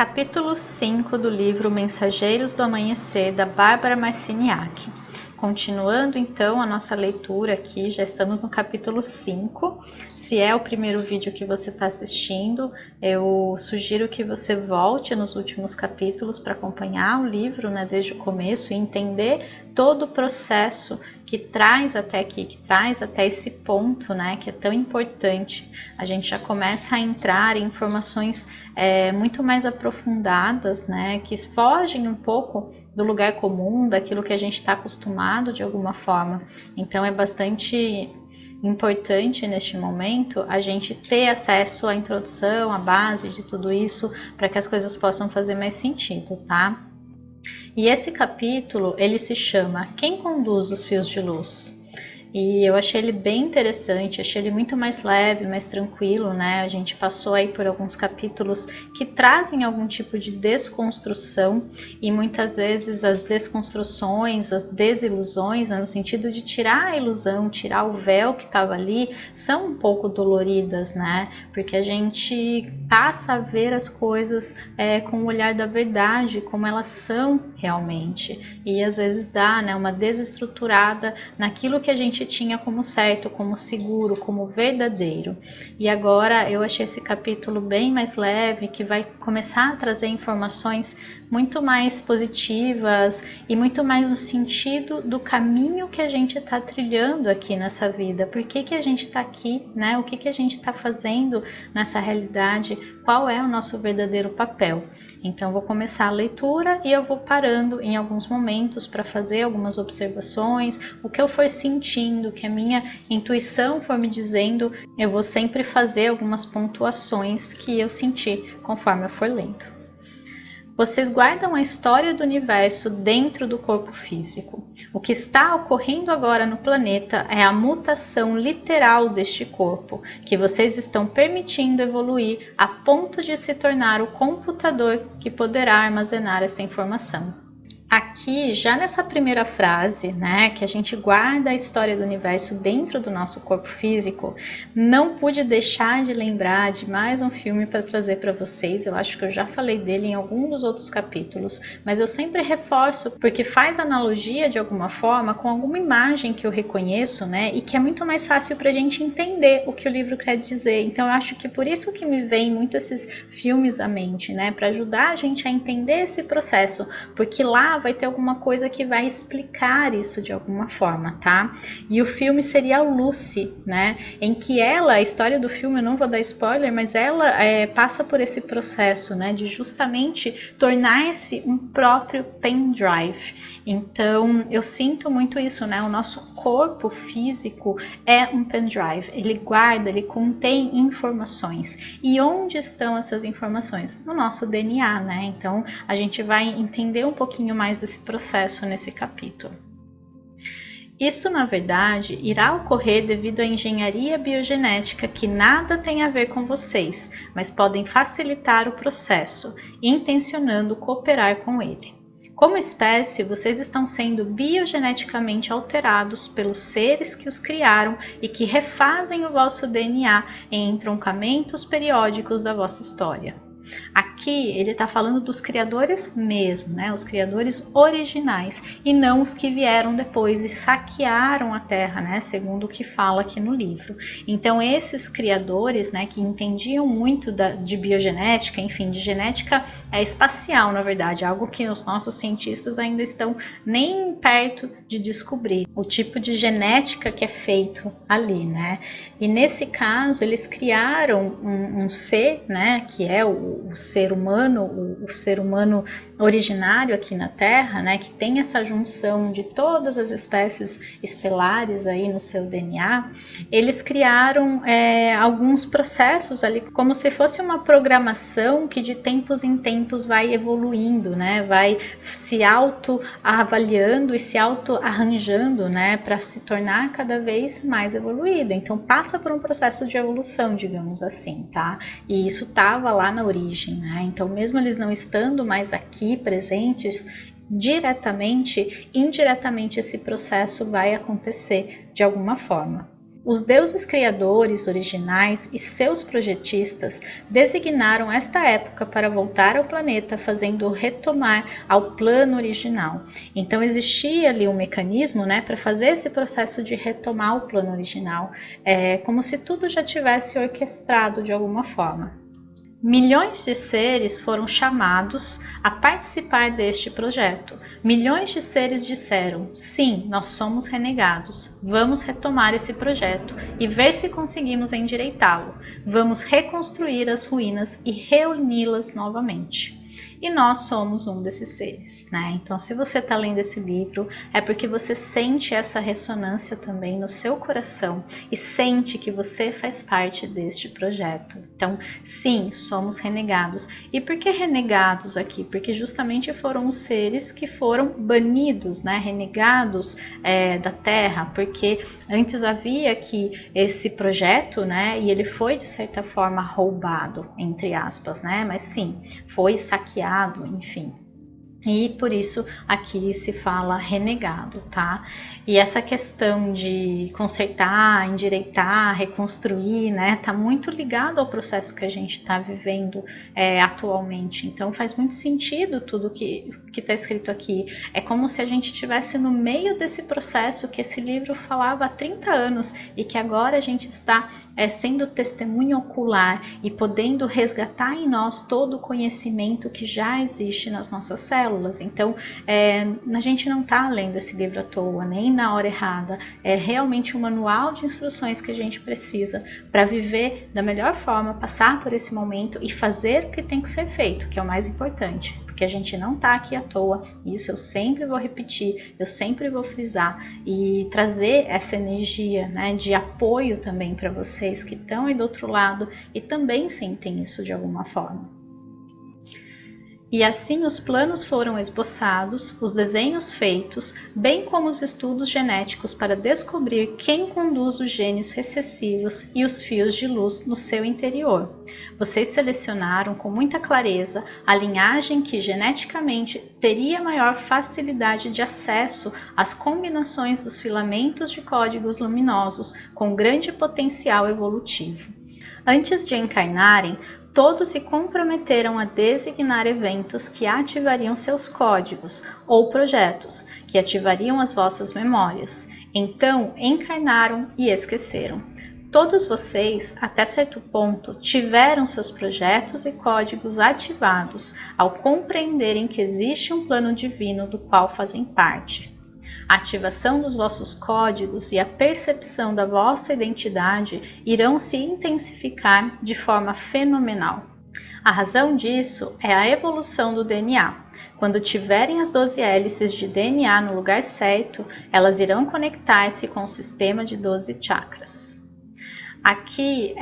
Capítulo 5 do livro Mensageiros do Amanhecer, da Bárbara Marciniak. Continuando então a nossa leitura aqui, já estamos no capítulo 5. Se é o primeiro vídeo que você está assistindo, eu sugiro que você volte nos últimos capítulos para acompanhar o livro, né, desde o começo e entender todo o processo que traz até aqui, que traz até esse ponto, né, que é tão importante. A gente já começa a entrar em informações muito mais aprofundadas, né, que fogem um pouco do lugar comum, daquilo que a gente está acostumado de alguma forma. Então é bastante importante neste momento a gente ter acesso à introdução, à base de tudo isso, para que as coisas possam fazer mais sentido, tá? E esse capítulo, ele se chama Quem Conduz os Fios de Luz? E eu achei ele bem interessante, achei ele muito mais leve, mais tranquilo, né? A gente passou aí por alguns capítulos que trazem algum tipo de desconstrução e muitas vezes as desconstruções, as desilusões, né? No sentido de tirar a ilusão, tirar o véu que estava ali, são um pouco doloridas, né? Porque a gente passa a ver as coisas com o olhar da verdade, como elas são realmente. E às vezes dá, né, uma desestruturada naquilo que a gente tinha como certo, como seguro, como verdadeiro. E agora eu achei esse capítulo bem mais leve, que vai começar a trazer informações muito mais positivas e muito mais no sentido do caminho que a gente está trilhando aqui nessa vida. Por que a gente está aqui, né? O que a gente está fazendo nessa realidade? Qual é o nosso verdadeiro papel? Então vou começar a leitura e eu vou parando em alguns momentos para fazer algumas observações, o que eu for sentindo, o que a minha intuição for me dizendo, eu vou sempre fazer algumas pontuações que eu senti conforme eu for lendo. Vocês guardam a história do universo dentro do corpo físico. O que está ocorrendo agora no planeta é a mutação literal deste corpo, que vocês estão permitindo evoluir a ponto de se tornar o computador que poderá armazenar essa informação. Aqui, já nessa primeira frase, né, que a gente guarda a história do universo dentro do nosso corpo físico, não pude deixar de lembrar de mais um filme para trazer para vocês. Eu acho que eu já falei dele em algum dos outros capítulos, mas eu sempre reforço porque faz analogia de alguma forma com alguma imagem que eu reconheço, né, e que é muito mais fácil para a gente entender o que o livro quer dizer. Então eu acho que por isso que me vem muito esses filmes à mente, né, para ajudar a gente a entender esse processo, porque lá vai ter alguma coisa que vai explicar isso de alguma forma, tá? E o filme seria o Lucy, né? Em que ela, a história do filme, eu não vou dar spoiler, mas ela passa por esse processo, né? De justamente tornar-se um próprio pendrive. Então, eu sinto muito isso, né? O nosso corpo físico é um pendrive. Ele guarda, ele contém informações. E onde estão essas informações? No nosso DNA, né? Então, a gente vai entender um pouquinho mais desse processo nesse capítulo. Isso, na verdade, irá ocorrer devido à engenharia biogenética que nada tem a ver com vocês, mas podem facilitar o processo, intencionando cooperar com ele. Como espécie, vocês estão sendo biogeneticamente alterados pelos seres que os criaram e que refazem o vosso DNA em entroncamentos periódicos da vossa história. Aqui ele está falando dos criadores mesmo, né? Os criadores originais e não os que vieram depois e saquearam a Terra, né? Segundo o que fala aqui no livro. Então esses criadores, né, que entendiam muito de biogenética, enfim, de genética espacial, na verdade, algo que os nossos cientistas ainda estão nem perto de descobrir, o tipo de genética que é feito ali, né? E nesse caso eles criaram um ser, né, que é o ser humano, o ser humano originário aqui na Terra, né, que tem essa junção de todas as espécies estelares aí no seu DNA. Eles criaram alguns processos ali, como se fosse uma programação que de tempos em tempos vai evoluindo, né, vai se autoavaliando e se autoarranjando, né, para se tornar cada vez mais evoluída. Então passa por um processo de evolução, digamos assim, tá? E isso estava lá na origem, né? Então mesmo eles não estando mais aqui presentes diretamente, indiretamente esse processo vai acontecer de alguma forma. Os deuses criadores originais e seus projetistas designaram esta época para voltar ao planeta, fazendo retomar ao plano original. Então existia ali um mecanismo, né, para fazer esse processo de retomar o plano original, como se tudo já tivesse orquestrado de alguma forma. Milhões de seres foram chamados a participar deste projeto. Milhões de seres disseram: sim, nós somos renegados. Vamos retomar esse projeto e ver se conseguimos endireitá-lo. Vamos reconstruir as ruínas e reuni-las novamente. E nós somos um desses seres, né? Então, se você está lendo esse livro, é porque você sente essa ressonância também no seu coração e sente que você faz parte deste projeto. Então, sim, somos renegados. E por que renegados aqui? Porque justamente foram os seres que foram banidos, né? Renegados da Terra, porque antes havia aqui esse projeto, né? E ele foi, de certa forma, roubado, entre aspas, né? Mas sim, foi saqueado, enfim. E por isso aqui se fala renegado, tá? E essa questão de consertar, endireitar, reconstruir, né? Tá muito ligado ao processo que a gente está vivendo atualmente. Então faz muito sentido tudo que está escrito aqui. É como se a gente estivesse no meio desse processo que esse livro falava há 30 anos e que agora a gente está sendo testemunho ocular e podendo resgatar em nós todo o conhecimento que já existe nas nossas células. Então, a gente não está lendo esse livro à toa, nem na hora errada. É realmente um manual de instruções que a gente precisa para viver da melhor forma, passar por esse momento e fazer o que tem que ser feito, que é o mais importante. Porque a gente não está aqui à toa, isso eu sempre vou repetir, eu sempre vou frisar e trazer essa energia, né, de apoio também para vocês que estão aí do outro lado e também sentem isso de alguma forma. E assim os planos foram esboçados, os desenhos feitos, bem como os estudos genéticos para descobrir quem conduz os genes recessivos e os fios de luz no seu interior. Vocês selecionaram com muita clareza a linhagem que geneticamente teria maior facilidade de acesso às combinações dos filamentos de códigos luminosos com grande potencial evolutivo. Antes de encarnarem, todos se comprometeram a designar eventos que ativariam seus códigos ou projetos, que ativariam as vossas memórias. Então, encarnaram e esqueceram. Todos vocês, até certo ponto, tiveram seus projetos e códigos ativados ao compreenderem que existe um plano divino do qual fazem parte. A ativação dos vossos códigos e a percepção da vossa identidade irão se intensificar de forma fenomenal. A razão disso é a evolução do DNA. Quando tiverem as 12 hélices de DNA no lugar certo, elas irão conectar-se com o sistema de 12 chakras. Aqui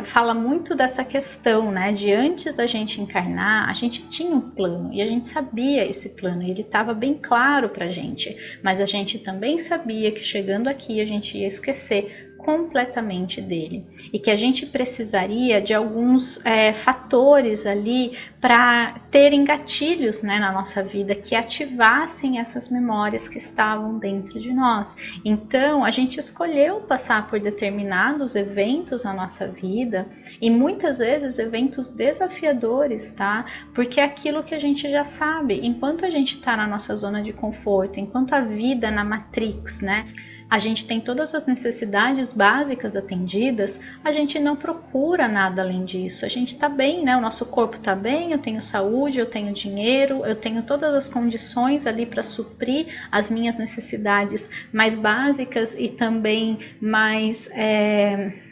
fala muito dessa questão, né, de antes da gente encarnar, a gente tinha um plano e a gente sabia esse plano e ele estava bem claro para a gente, mas a gente também sabia que chegando aqui a gente ia esquecer completamente dele e que a gente precisaria de alguns fatores ali para terem gatilhos, né, na nossa vida que ativassem essas memórias que estavam dentro de nós. Então a gente escolheu passar por determinados eventos na nossa vida e muitas vezes eventos desafiadores, tá? Porque é aquilo que a gente já sabe. Enquanto a gente está na nossa zona de conforto, enquanto a vida na Matrix, né? A gente tem todas as necessidades básicas atendidas, a gente não procura nada além disso. A gente está bem, né? O nosso corpo está bem, eu tenho saúde, eu tenho dinheiro, eu tenho todas as condições ali para suprir as minhas necessidades mais básicas e também mais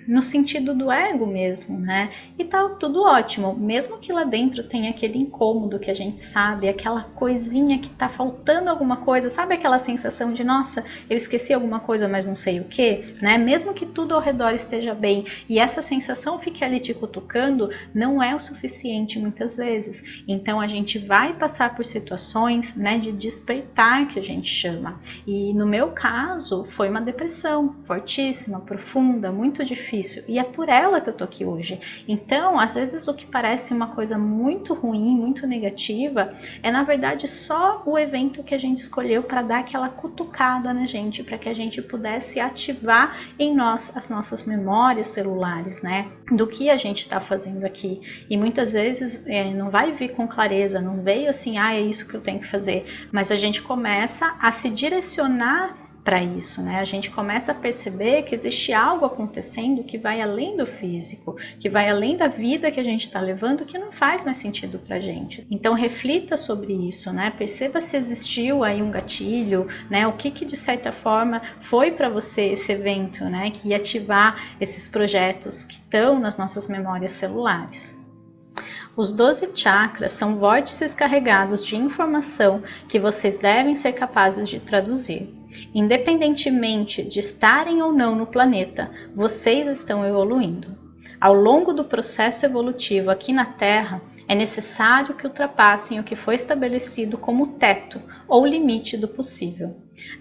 no sentido do ego mesmo, né? E tá tudo ótimo, mesmo que lá dentro tenha aquele incômodo que a gente sabe, aquela coisinha que tá faltando alguma coisa, sabe aquela sensação de, nossa, eu esqueci alguma coisa, mas não sei o que, né? Mesmo que tudo ao redor esteja bem e essa sensação fique ali te cutucando, não é o suficiente muitas vezes. Então a gente vai passar por situações, né, de despertar, que a gente chama. E no meu caso, foi uma depressão fortíssima, profunda, muito difícil. benefício e é por ela que eu tô aqui hoje. Então, às vezes o que parece uma coisa muito ruim, muito negativa, é na verdade só o evento que a gente escolheu para dar aquela cutucada na gente, para que a gente pudesse ativar em nós as nossas memórias celulares, né? Do que a gente está fazendo aqui. E muitas vezes não vai vir com clareza, não veio assim, é isso que eu tenho que fazer, mas a gente começa a se direcionar para isso, né? A gente começa a perceber que existe algo acontecendo que vai além do físico, que vai além da vida que a gente está levando, que não faz mais sentido para a gente. Então reflita sobre isso, né? Perceba se existiu aí um gatilho, né? O que de certa forma foi para você esse evento, né? Que ia ativar esses projetos que estão nas nossas memórias celulares. Os 12 chakras são vórtices carregados de informação que vocês devem ser capazes de traduzir. Independentemente de estarem ou não no planeta, vocês estão evoluindo. Ao longo do processo evolutivo aqui na Terra, é necessário que ultrapassem o que foi estabelecido como teto ou limite do possível.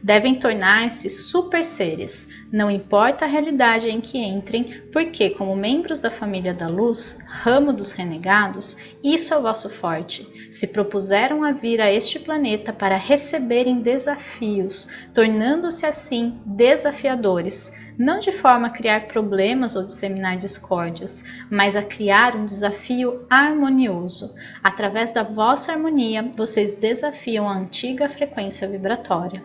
Devem tornar-se super seres, não importa a realidade em que entrem, porque, como membros da família da luz, ramo dos renegados, isso é o vosso forte. Se propuseram a vir a este planeta para receberem desafios, tornando-se assim desafiadores, não de forma a criar problemas ou disseminar discórdias, mas a criar um desafio harmonioso. Através da vossa harmonia, vocês desafiam a antiga frequência vibratória.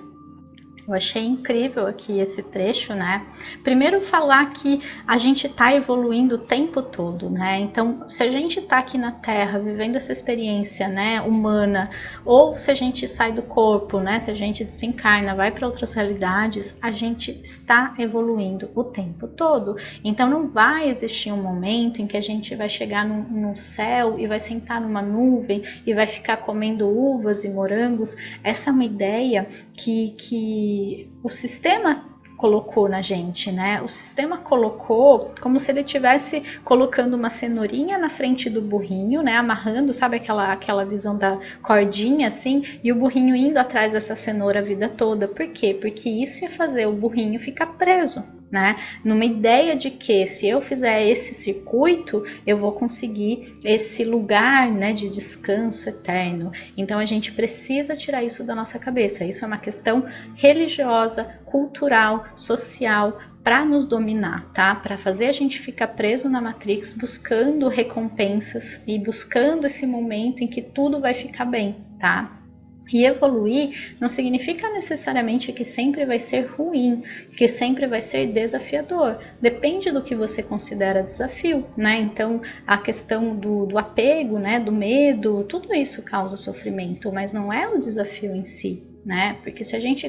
Eu achei incrível aqui esse trecho, né? Primeiro falar que a gente está evoluindo o tempo todo, né? Então, se a gente está aqui na Terra vivendo essa experiência, né, humana, ou se a gente sai do corpo, né, se a gente desencarna, vai para outras realidades, a gente está evoluindo o tempo todo. Então, não vai existir um momento em que a gente vai chegar no céu e vai sentar numa nuvem e vai ficar comendo uvas e morangos. Essa é uma ideia que o sistema colocou na gente, né? O sistema colocou como se ele estivesse colocando uma cenourinha na frente do burrinho, né? Amarrando, sabe aquela visão da cordinha assim, e o burrinho indo atrás dessa cenoura a vida toda. Por quê? Porque isso ia fazer o burrinho ficar preso, né? Numa ideia de que se eu fizer esse circuito, eu vou conseguir esse lugar, né, de descanso eterno. Então a gente precisa tirar isso da nossa cabeça. Isso é uma questão religiosa, cultural, social, para nos dominar, tá? Para fazer a gente ficar preso na Matrix, buscando recompensas e buscando esse momento em que tudo vai ficar bem, tá? E evoluir não significa necessariamente que sempre vai ser ruim, que sempre vai ser desafiador. Depende do que você considera desafio, né? Então, a questão do apego, né, do medo, tudo isso causa sofrimento, mas não é o desafio em si, né? Porque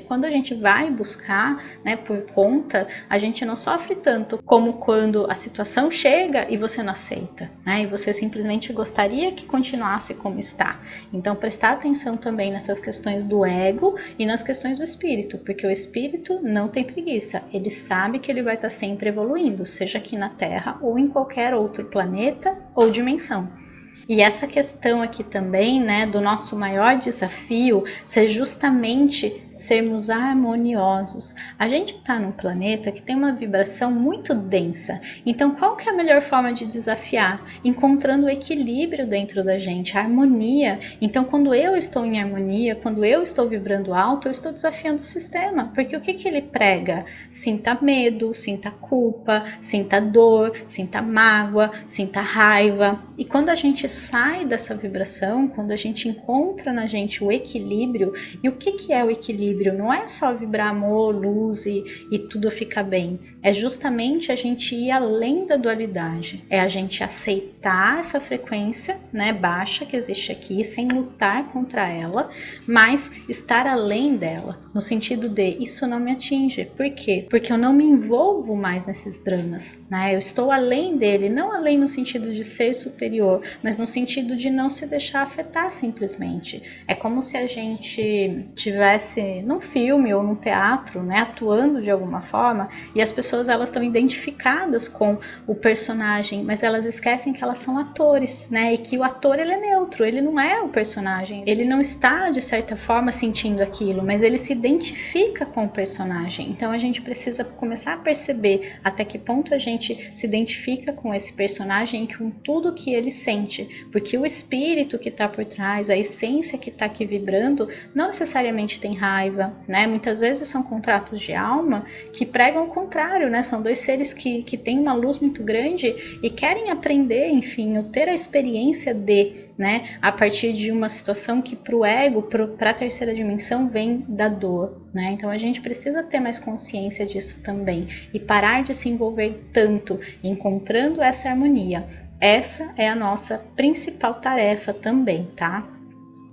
quando a gente vai buscar, né, por conta, a gente não sofre tanto como quando a situação chega e você não aceita, né? E você simplesmente gostaria que continuasse como está. Então, prestar atenção também nessas questões do ego e nas questões do espírito, porque o espírito não tem preguiça, ele sabe que ele vai estar sempre evoluindo, seja aqui na Terra ou em qualquer outro planeta ou dimensão. E essa questão aqui também, né, do nosso maior desafio ser justamente sermos harmoniosos. A gente está num planeta que tem uma vibração muito densa. Então, qual que é a melhor forma de desafiar? Encontrando o equilíbrio dentro da gente, a harmonia. Então, quando eu estou em harmonia, quando eu estou vibrando alto, eu estou desafiando o sistema. Porque o que ele prega? Sinta medo, sinta culpa, sinta dor, sinta mágoa, sinta raiva. E quando a gente sai dessa vibração, quando a gente encontra na gente o equilíbrio, e o que é o equilíbrio? Não é só vibrar amor, luz e tudo fica bem. É justamente a gente ir além da dualidade. É a gente aceitar essa frequência, né, baixa que existe aqui, sem lutar contra ela, mas estar além dela. No sentido de, isso não me atinge. Por quê? Porque eu não me envolvo mais nesses dramas, né? Eu estou além dele, não além no sentido de ser superior, mas no sentido de não se deixar afetar simplesmente. É como se a gente tivesse você num filme ou num teatro, né, atuando de alguma forma, e as pessoas elas estão identificadas com o personagem, mas elas esquecem que elas são atores, né, e que o ator ele é neutro, ele não é o personagem, ele não está de certa forma sentindo aquilo, mas ele se identifica com o personagem. Então a gente precisa começar a perceber até que ponto a gente se identifica com esse personagem e com tudo que ele sente, porque o espírito que está por trás, a essência que está aqui vibrando, não necessariamente tem raiva, né? Muitas vezes são contratos de alma que pregam o contrário, né? São dois seres que têm uma luz muito grande e querem aprender, enfim, ou ter a experiência de, né? A partir de uma situação que para o ego, para a terceira dimensão, vem da dor, né? Então a gente precisa ter mais consciência disso também e parar de se envolver tanto encontrando essa harmonia. Essa é a nossa principal tarefa também, tá?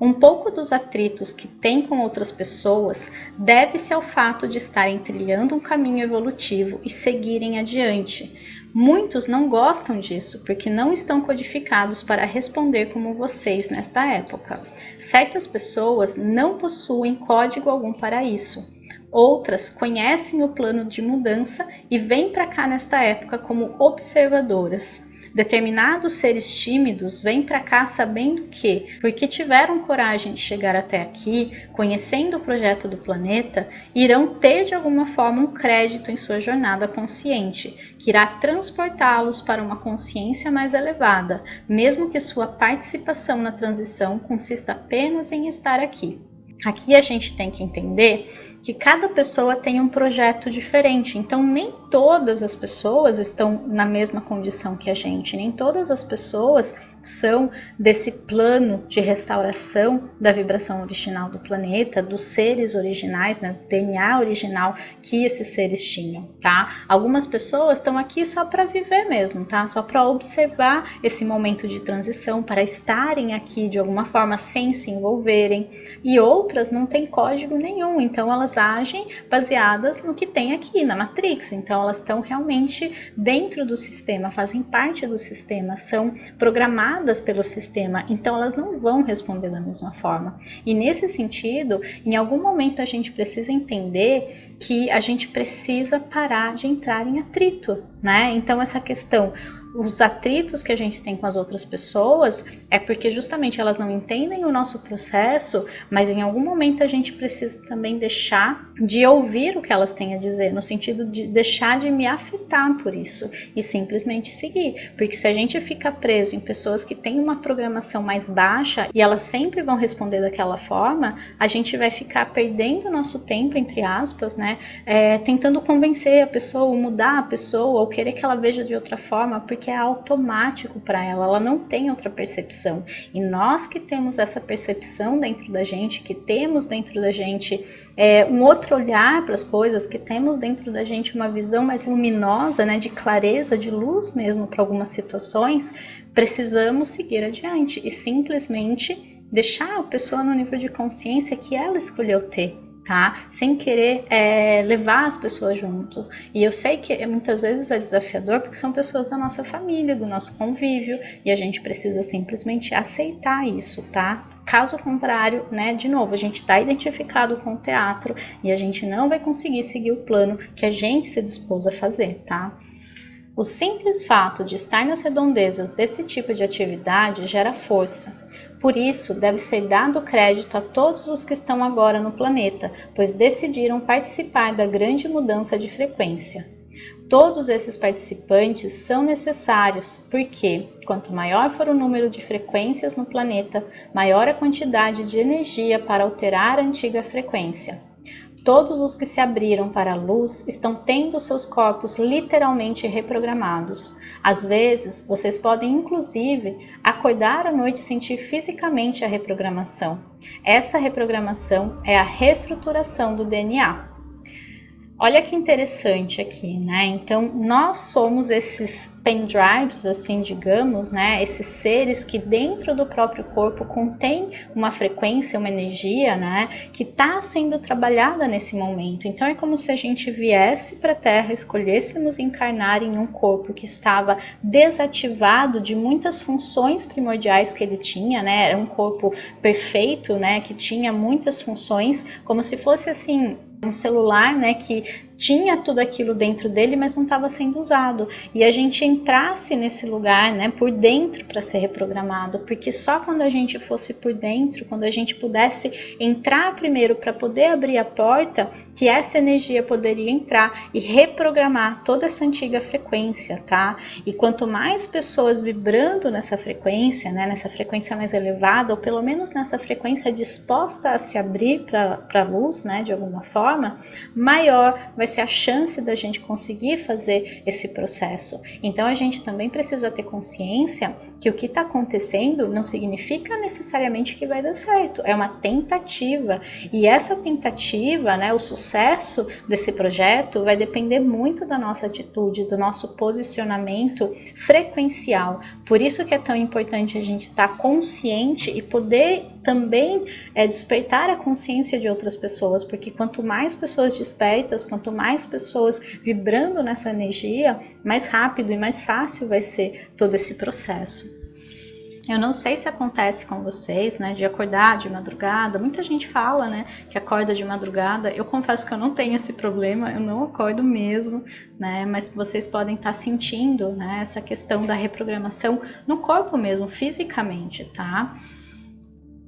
Um pouco dos atritos que tem com outras pessoas deve-se ao fato de estarem trilhando um caminho evolutivo e seguirem adiante. Muitos não gostam disso porque não estão codificados para responder como vocês nesta época. Certas pessoas não possuem código algum para isso. Outras conhecem o plano de mudança e vêm para cá nesta época como observadoras. Determinados seres tímidos vêm para cá sabendo que, porque tiveram coragem de chegar até aqui, conhecendo o projeto do planeta, irão ter de alguma forma um crédito em sua jornada consciente, que irá transportá-los para uma consciência mais elevada, mesmo que sua participação na transição consista apenas em estar aqui. Aqui a gente tem que entender que cada pessoa tem um projeto diferente, então nem todas as pessoas estão na mesma condição que a gente, nem todas as pessoas são desse plano de restauração da vibração original do planeta, dos seres originais, né, do DNA original que esses seres tinham, tá? Algumas pessoas estão aqui só para viver mesmo, tá? Só para observar esse momento de transição, para estarem aqui de alguma forma sem se envolverem, e outras não têm código nenhum, então elas agem baseadas no que tem aqui na Matrix, então elas estão realmente dentro do sistema, fazem parte do sistema, são programadas pelo sistema, então elas não vão responder da mesma forma. E nesse sentido, em algum momento a gente precisa entender que a gente precisa parar de entrar em atrito, né? Então essa questão, os atritos que a gente tem com as outras pessoas é porque justamente elas não entendem o nosso processo, mas em algum momento a gente precisa também deixar de ouvir o que elas têm a dizer, no sentido de deixar de me afetar por isso e simplesmente seguir, porque se a gente fica preso em pessoas que têm uma programação mais baixa e elas sempre vão responder daquela forma, a gente vai ficar perdendo o nosso tempo, entre aspas, né, tentando convencer a pessoa, ou mudar a pessoa, ou querer que ela veja de outra forma, porque é automático para ela, ela não tem outra percepção. E nós que temos essa percepção dentro da gente, que temos dentro da gente um outro olhar para as coisas, que temos dentro da gente uma visão mais luminosa, né, de clareza, de luz mesmo para algumas situações, precisamos seguir adiante e simplesmente deixar a pessoa no nível de consciência que ela escolheu ter. Tá? Sem querer levar as pessoas junto. E eu sei que muitas vezes é desafiador porque são pessoas da nossa família, do nosso convívio, e a gente precisa simplesmente aceitar isso, tá? Caso contrário, né, de novo, a gente está identificado com o teatro e a gente não vai conseguir seguir o plano que a gente se dispôs a fazer, tá? O simples fato de estar nas redondezas desse tipo de atividade gera força. Por isso, deve ser dado crédito a todos os que estão agora no planeta, pois decidiram participar da grande mudança de frequência. Todos esses participantes são necessários, porque, quanto maior for o número de frequências no planeta, maior a quantidade de energia para alterar a antiga frequência. Todos os que se abriram para a luz estão tendo seus corpos literalmente reprogramados. Às vezes, vocês podem inclusive acordar à noite e sentir fisicamente a reprogramação. Essa reprogramação é a reestruturação do DNA. Olha que interessante aqui, né? Então, nós somos esses pendrives, assim, digamos, né? Esses seres que dentro do próprio corpo contém uma frequência, uma energia, né? Que está sendo trabalhada nesse momento. Então, é como se a gente viesse para a Terra, escolhêssemos encarnar em um corpo que estava desativado de muitas funções primordiais que ele tinha, né? Era um corpo perfeito, né? Que tinha muitas funções, como se fosse assim um celular, né, que tinha tudo aquilo dentro dele, mas não estava sendo usado. E a gente entrasse nesse lugar, né, por dentro para ser reprogramado, porque só quando a gente fosse por dentro, quando a gente pudesse entrar primeiro para poder abrir a porta, que essa energia poderia entrar e reprogramar toda essa antiga frequência, tá? E quanto mais pessoas vibrando nessa frequência, né, nessa frequência mais elevada, ou pelo menos nessa frequência disposta a se abrir para a luz, né, de alguma forma, maior vai ser a chance da gente conseguir fazer esse processo. Então a gente também precisa ter consciência que o que está acontecendo não significa necessariamente que vai dar certo, é uma tentativa, e essa tentativa, né, o sucesso desse projeto vai depender muito da nossa atitude, do nosso posicionamento frequencial. Por isso que é tão importante a gente estar consciente e poder também despertar a consciência de outras pessoas, porque quanto mais pessoas despertas, quanto mais pessoas vibrando nessa energia, mais rápido e mais fácil vai ser todo esse processo. Eu não sei se acontece com vocês, né, de acordar de madrugada. Muita gente fala, né, que acorda de madrugada. Eu confesso que eu não tenho esse problema, eu não acordo mesmo, né, mas vocês podem estar sentindo, né, essa questão da reprogramação no corpo mesmo, fisicamente, tá?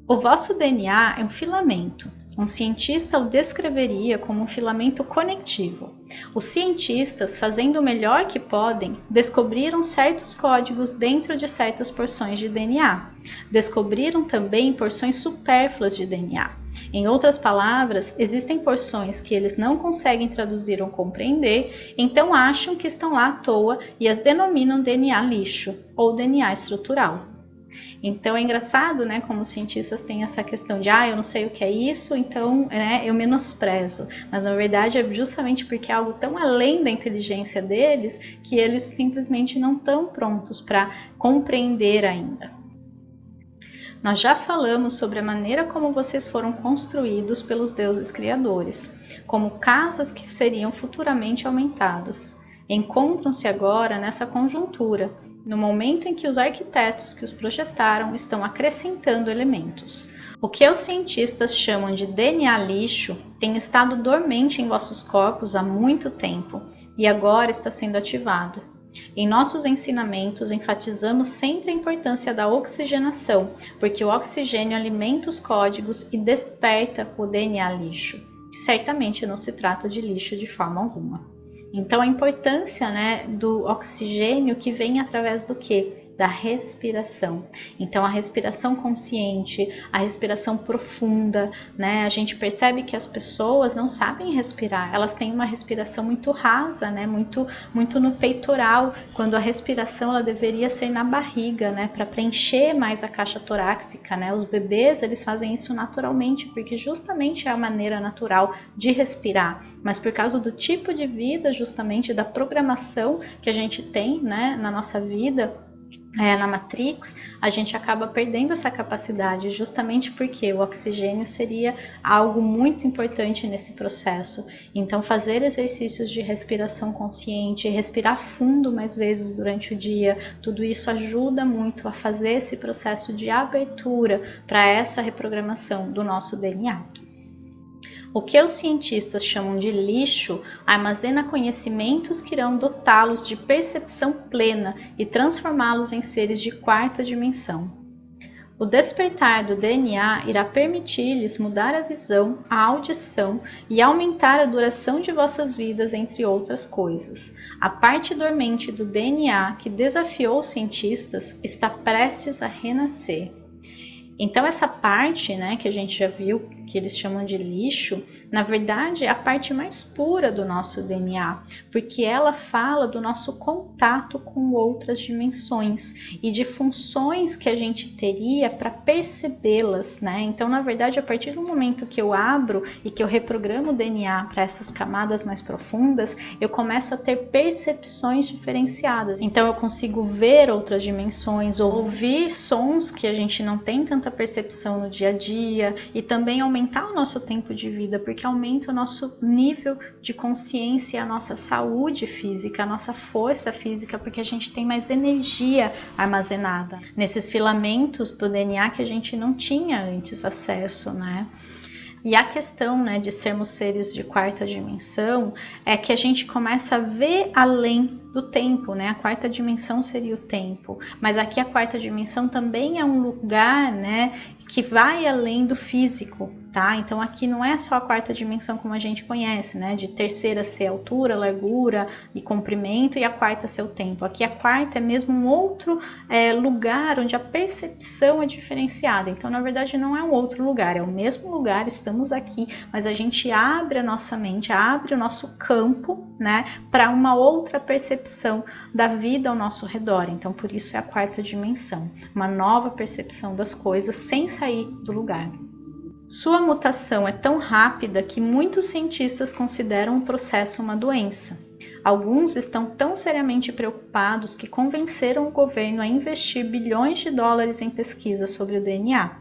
O vosso DNA é um filamento. Um cientista o descreveria como um filamento conectivo. Os cientistas, fazendo o melhor que podem, descobriram certos códigos dentro de certas porções de DNA. Descobriram também porções supérfluas de DNA. Em outras palavras, existem porções que eles não conseguem traduzir ou compreender, então acham que estão lá à toa e as denominam DNA lixo ou DNA estrutural. Então é engraçado, né, como os cientistas têm essa questão de eu não sei o que é isso, então eu menosprezo. Mas na verdade é justamente porque é algo tão além da inteligência deles que eles simplesmente não estão prontos para compreender ainda. Nós já falamos sobre a maneira como vocês foram construídos pelos deuses criadores, como casas que seriam futuramente aumentadas. Encontram-se agora nessa conjuntura, no momento em que os arquitetos que os projetaram estão acrescentando elementos. O que os cientistas chamam de DNA lixo tem estado dormente em vossos corpos há muito tempo e agora está sendo ativado. Em nossos ensinamentos, enfatizamos sempre a importância da oxigenação, porque o oxigênio alimenta os códigos e desperta o DNA lixo. Certamente não se trata de lixo de forma alguma. Então a importância, né, do oxigênio que vem através do quê? Da respiração. Então a respiração consciente, a respiração profunda, né? A gente percebe que as pessoas não sabem respirar, elas têm uma respiração muito rasa, né? Muito no peitoral, quando a respiração ela deveria ser na barriga, né? Para preencher mais a caixa torácica, né? Os bebês eles fazem isso naturalmente, porque justamente é a maneira natural de respirar, mas por causa do tipo de vida, justamente da programação que a gente tem, né? Na nossa vida, na Matrix, a gente acaba perdendo essa capacidade, justamente porque o oxigênio seria algo muito importante nesse processo. Então fazer exercícios de respiração consciente, respirar fundo mais vezes durante o dia, tudo isso ajuda muito a fazer esse processo de abertura para essa reprogramação do nosso DNA. O que os cientistas chamam de lixo armazena conhecimentos que irão dotá-los de percepção plena e transformá-los em seres de quarta dimensão. O despertar do DNA irá permitir-lhes mudar a visão, a audição e aumentar a duração de vossas vidas, entre outras coisas. A parte dormente do DNA que desafiou os cientistas está prestes a renascer. Então essa parte, né, que a gente já viu que eles chamam de lixo, na verdade é a parte mais pura do nosso DNA, porque ela fala do nosso contato com outras dimensões e de funções que a gente teria para percebê-las, né? Então, na verdade, a partir do momento que eu abro e que eu reprogramo o DNA para essas camadas mais profundas, eu começo a ter percepções diferenciadas. Então, eu consigo ver outras dimensões, ouvir sons que a gente não tem tanta percepção no dia a dia e também aumentar o nosso tempo de vida, porque aumenta o nosso nível de consciência, a nossa saúde física, a nossa força física, porque a gente tem mais energia armazenada nesses filamentos do DNA que a gente não tinha antes acesso, né? E a questão, né, de sermos seres de quarta dimensão é que a gente começa a ver além do tempo, né? A quarta dimensão seria o tempo, mas aqui a quarta dimensão também é um lugar, né, que vai além do físico, tá? Então aqui não é só a quarta dimensão como a gente conhece, né? De terceira ser altura, largura e comprimento e a quarta ser o tempo. Aqui a quarta é mesmo um outro lugar onde a percepção é diferenciada. Então na verdade não é um outro lugar, é o mesmo lugar, estamos aqui, mas a gente abre a nossa mente, abre o nosso campo, né, para uma outra percepção da vida ao nosso redor. Então por isso é a quarta dimensão, uma nova percepção das coisas sem sair do lugar. Sua mutação é tão rápida que muitos cientistas consideram o processo uma doença. Alguns estão tão seriamente preocupados que convenceram o governo a investir bilhões de dólares em pesquisas sobre o DNA.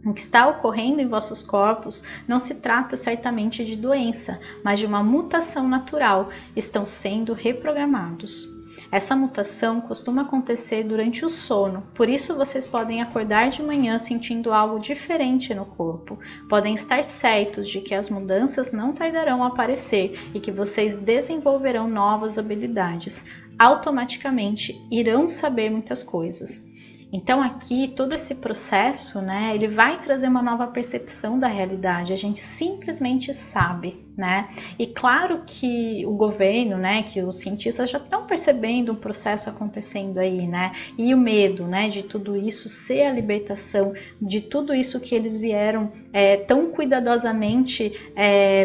O que está ocorrendo em vossos corpos não se trata certamente de doença, mas de uma mutação natural. Estão sendo reprogramados. Essa mutação costuma acontecer durante o sono, por isso vocês podem acordar de manhã sentindo algo diferente no corpo. Podem estar certos de que as mudanças não tardarão a aparecer e que vocês desenvolverão novas habilidades. Automaticamente irão saber muitas coisas. Então aqui todo esse processo, né, ele vai trazer uma nova percepção da realidade, a gente simplesmente sabe, né? E claro que o governo, né, que os cientistas já estão percebendo um processo acontecendo aí, né? E o medo, né, de tudo isso ser a libertação, de tudo isso que eles vieram tão cuidadosamente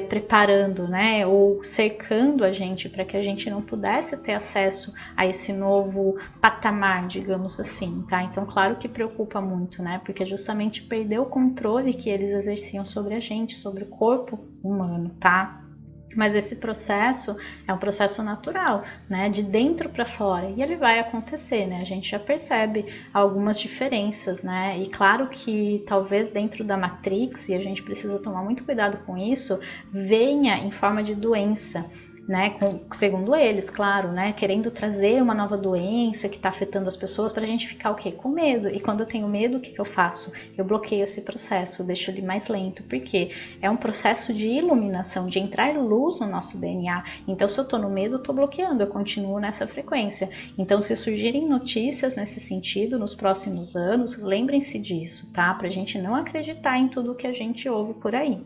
preparando, né, ou cercando a gente para que a gente não pudesse ter acesso a esse novo patamar, digamos assim, tá? Então, claro que preocupa muito, né, porque justamente perdeu o controle que eles exerciam sobre a gente, sobre o corpo humano, tá? Mas esse processo é um processo natural, né, de dentro para fora, e ele vai acontecer, né? A gente já percebe algumas diferenças, né? E claro que talvez dentro da Matrix, e a gente precisa tomar muito cuidado com isso, venha em forma de doença, né, segundo eles, claro, né, querendo trazer uma nova doença que está afetando as pessoas para a gente ficar o quê? Com medo. E quando eu tenho medo, o que eu faço? Eu bloqueio esse processo, deixo ele mais lento, porque é um processo de iluminação, de entrar luz no nosso DNA. Então, se eu estou no medo, eu estou bloqueando, eu continuo nessa frequência. Então, se surgirem notícias nesse sentido nos próximos anos, lembrem-se disso, tá? Para a gente não acreditar em tudo que a gente ouve por aí.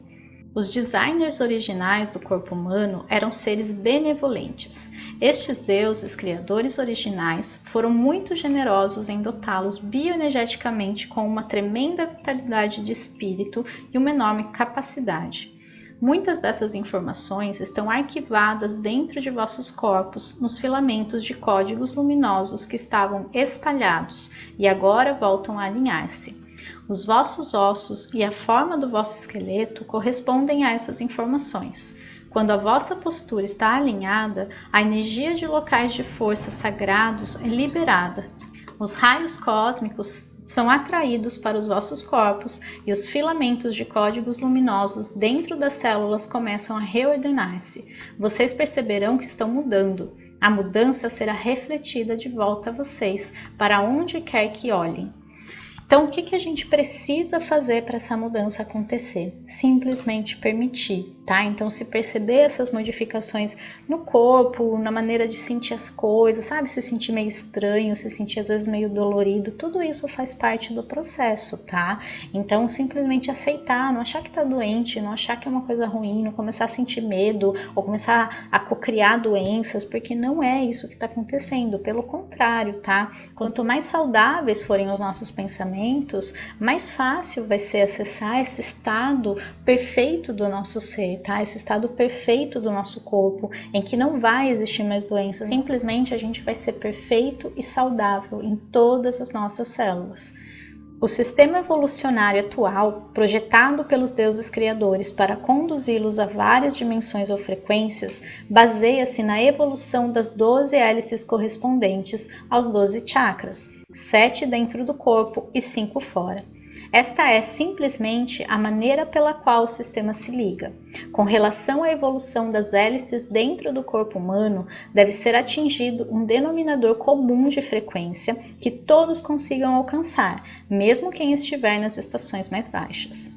Os designers originais do corpo humano eram seres benevolentes. Estes deuses criadores originais foram muito generosos em dotá-los bioenergeticamente com uma tremenda vitalidade de espírito e uma enorme capacidade. Muitas dessas informações estão arquivadas dentro de vossos corpos, nos filamentos de códigos luminosos que estavam espalhados e agora voltam a alinhar-se. Os vossos ossos e a forma do vosso esqueleto correspondem a essas informações. Quando a vossa postura está alinhada, a energia de locais de força sagrados é liberada. Os raios cósmicos são atraídos para os vossos corpos e os filamentos de códigos luminosos dentro das células começam a reordenar-se. Vocês perceberão que estão mudando. A mudança será refletida de volta a vocês, para onde quer que olhem. Então, o que a gente precisa fazer para essa mudança acontecer? Simplesmente permitir. tá? Então, se perceber essas modificações no corpo, na maneira de sentir as coisas, sabe? Se sentir meio estranho, se sentir às vezes meio dolorido, tudo isso faz parte do processo, tá? Então, simplesmente aceitar, não achar que tá doente, não achar que é uma coisa ruim, não começar a sentir medo ou começar a cocriar doenças, porque não é isso que tá acontecendo, pelo contrário, tá? Quanto mais saudáveis forem os nossos pensamentos, mais fácil vai ser acessar esse estado perfeito do nosso ser, tá? Esse estado perfeito do nosso corpo, em que não vai existir mais doenças, simplesmente a gente vai ser perfeito e saudável em todas as nossas células. O sistema evolucionário atual, projetado pelos deuses criadores para conduzi-los a várias dimensões ou frequências, baseia-se na evolução das 12 hélices correspondentes aos 12 chakras, 7 dentro do corpo e 5 fora. Esta é simplesmente a maneira pela qual o sistema se liga. Com relação à evolução das hélices dentro do corpo humano, deve ser atingido um denominador comum de frequência que todos consigam alcançar, mesmo quem estiver nas estações mais baixas.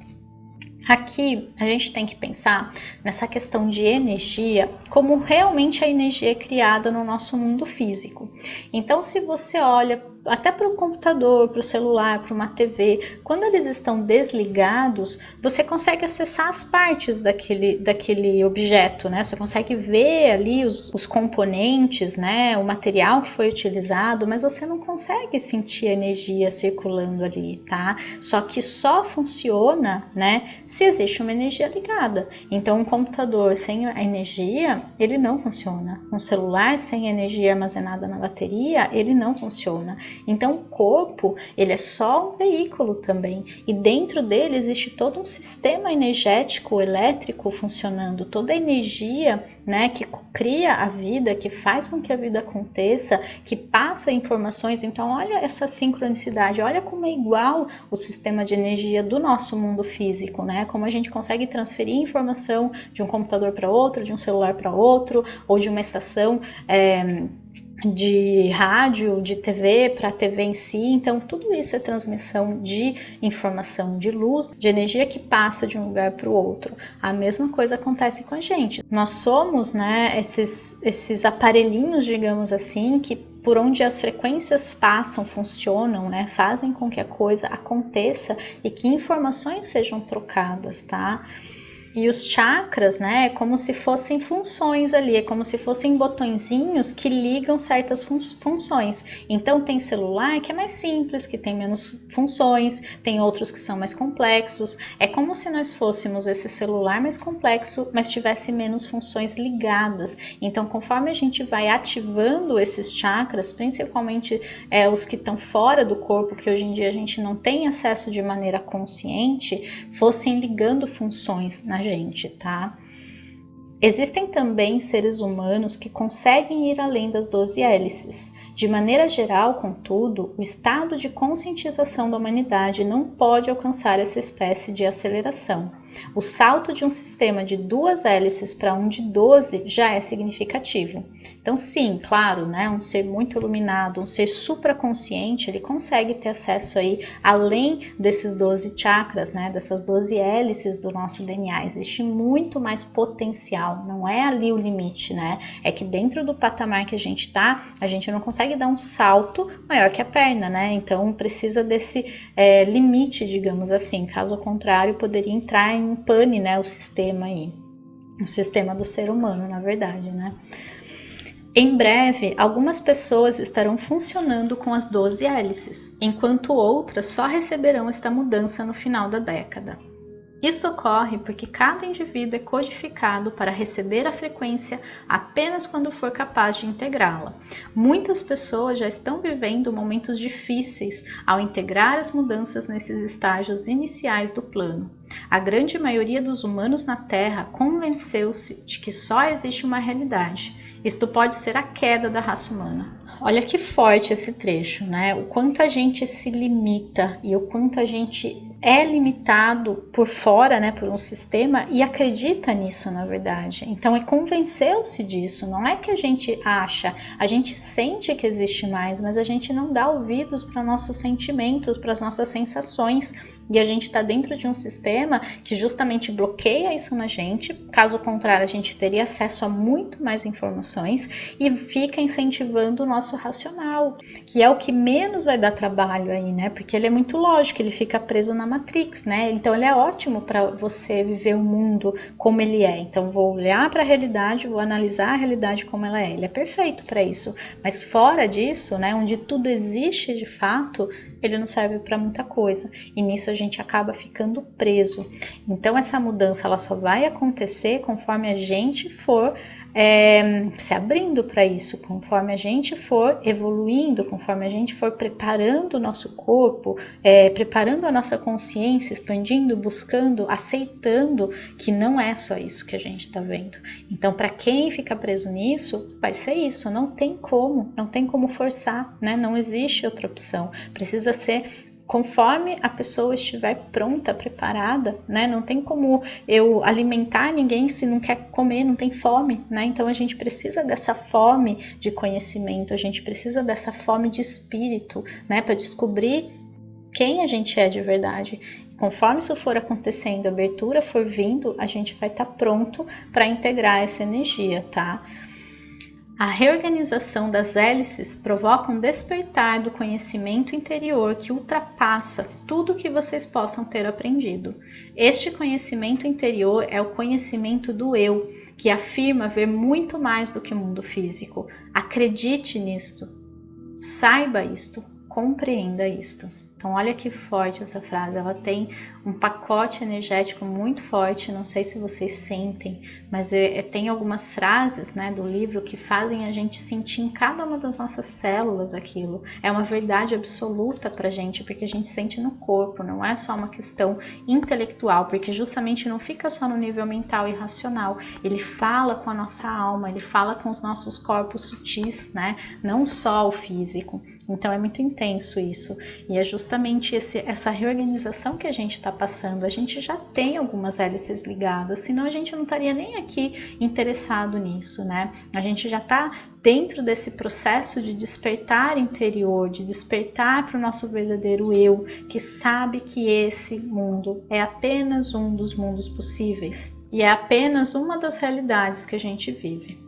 Aqui a gente tem que pensar nessa questão de energia, como realmente a energia é criada no nosso mundo físico. Então, se você olha até para o computador, para o celular, para uma TV, quando eles estão desligados, você consegue acessar as partes daquele objeto, né? Você consegue ver ali os componentes, né? O material que foi utilizado, mas você não consegue sentir a energia circulando ali, tá? Só que só funciona, né, se existe uma energia ligada. Então, um computador sem a energia, ele não funciona. Um celular sem energia armazenada na bateria, ele não funciona. Então, o corpo, ele é só um veículo também, e dentro dele existe todo um sistema energético, elétrico funcionando, toda a energia, né, que cria a vida, que faz com que a vida aconteça, que passa informações. Então, olha essa sincronicidade, olha como é igual o sistema de energia do nosso mundo físico, né, como a gente consegue transferir informação de um computador para outro, de um celular para outro, ou de uma estação de rádio, de TV para a TV em si. Então tudo isso é transmissão de informação, de luz, de energia que passa de um lugar para o outro. A mesma coisa acontece com a gente. Nós somos, né, esses aparelhinhos, digamos assim, que por onde as frequências passam, funcionam, né, fazem com que a coisa aconteça e que informações sejam trocadas, tá? E os chakras, né, é como se fossem funções ali, é como se fossem botõezinhos que ligam certas funções. Então tem celular que é mais simples, que tem menos funções, tem outros que são mais complexos. É como se nós fôssemos esse celular mais complexo, mas tivesse menos funções ligadas. Então, conforme a gente vai ativando esses chakras, principalmente os que estão fora do corpo, que hoje em dia a gente não tem acesso de maneira consciente, fossem ligando funções na gente, tá? Existem também seres humanos que conseguem ir além das 12 hélices. De maneira geral, contudo, o estado de conscientização da humanidade não pode alcançar essa espécie de aceleração. O salto de um sistema de 2 hélices para um de 12 já é significativo. Então, sim, claro, né, um ser muito iluminado, um ser supraconsciente, ele consegue ter acesso aí além desses 12 chakras, né, dessas 12 hélices do nosso DNA. Existe muito mais potencial, não é ali o limite, né? É que dentro do patamar que a gente tá, a gente não consegue dar um salto maior que a perna, né? Então, precisa desse limite, digamos assim. Caso contrário, poderia entrar em pane, né, o sistema aí. O sistema do ser humano, na verdade, né? Em breve, algumas pessoas estarão funcionando com as 12 hélices, enquanto outras só receberão esta mudança no final da década. Isso ocorre porque cada indivíduo é codificado para receber a frequência apenas quando for capaz de integrá-la. Muitas pessoas já estão vivendo momentos difíceis ao integrar as mudanças nesses estágios iniciais do plano. A grande maioria dos humanos na Terra convenceu-se de que só existe uma realidade. Isto pode ser a queda da raça humana. Olha que forte esse trecho, né? O quanto a gente se limita e o quanto a gente é limitado por fora, né, por um sistema e acredita nisso, na verdade. Então é convenceu-se disso, não é que a gente acha, a gente sente que existe mais, mas a gente não dá ouvidos para nossos sentimentos, para as nossas sensações, e a gente está dentro de um sistema que justamente bloqueia isso na gente. Caso contrário, a gente teria acesso a muito mais informações e fica incentivando o nosso racional, que é o que menos vai dar trabalho aí, né? Porque ele é muito lógico, ele fica preso na Matrix, né? Então ele é ótimo para você viver o mundo como ele é. Então vou olhar para a realidade, vou analisar a realidade como ela é. Ele é perfeito para isso. Mas fora disso, né, onde tudo existe de fato, ele não serve para muita coisa. E nisso a gente acaba ficando preso. Então essa mudança ela só vai acontecer conforme a gente for se abrindo para isso, conforme a gente for evoluindo, conforme a gente for preparando o nosso corpo, preparando a nossa consciência, expandindo, buscando, aceitando que não é só isso que a gente está vendo. Então, para quem fica preso nisso, vai ser isso, não tem como forçar, né? Não existe outra opção, precisa ser conforme a pessoa estiver pronta, preparada, né? Não tem como eu alimentar ninguém se não quer comer, não tem fome, né? Então a gente precisa dessa fome de conhecimento, a gente precisa dessa fome de espírito, né? Para descobrir quem a gente é de verdade. Conforme isso for acontecendo, a abertura for vindo, a gente vai estar pronto para integrar essa energia, tá? A reorganização das hélices provoca um despertar do conhecimento interior que ultrapassa tudo o que vocês possam ter aprendido. Este conhecimento interior é o conhecimento do eu, que afirma ver muito mais do que o mundo físico. Acredite nisto, saiba isto, compreenda isto. Então olha que forte essa frase, ela tem um pacote energético muito forte, não sei se vocês sentem, mas tem algumas frases, né, do livro que fazem a gente sentir em cada uma das nossas células aquilo. É uma verdade absoluta pra gente, porque a gente sente no corpo, não é só uma questão intelectual, porque justamente não fica só no nível mental e racional, ele fala com a nossa alma, ele fala com os nossos corpos sutis, né, não só o físico. Então é muito intenso isso, e é justamente essa reorganização que a gente está passando. A gente já tem algumas hélices ligadas, senão a gente não estaria nem aqui interessado nisso, né? A gente já está dentro desse processo de despertar interior, de despertar para o nosso verdadeiro eu, que sabe que esse mundo é apenas um dos mundos possíveis e é apenas uma das realidades que a gente vive.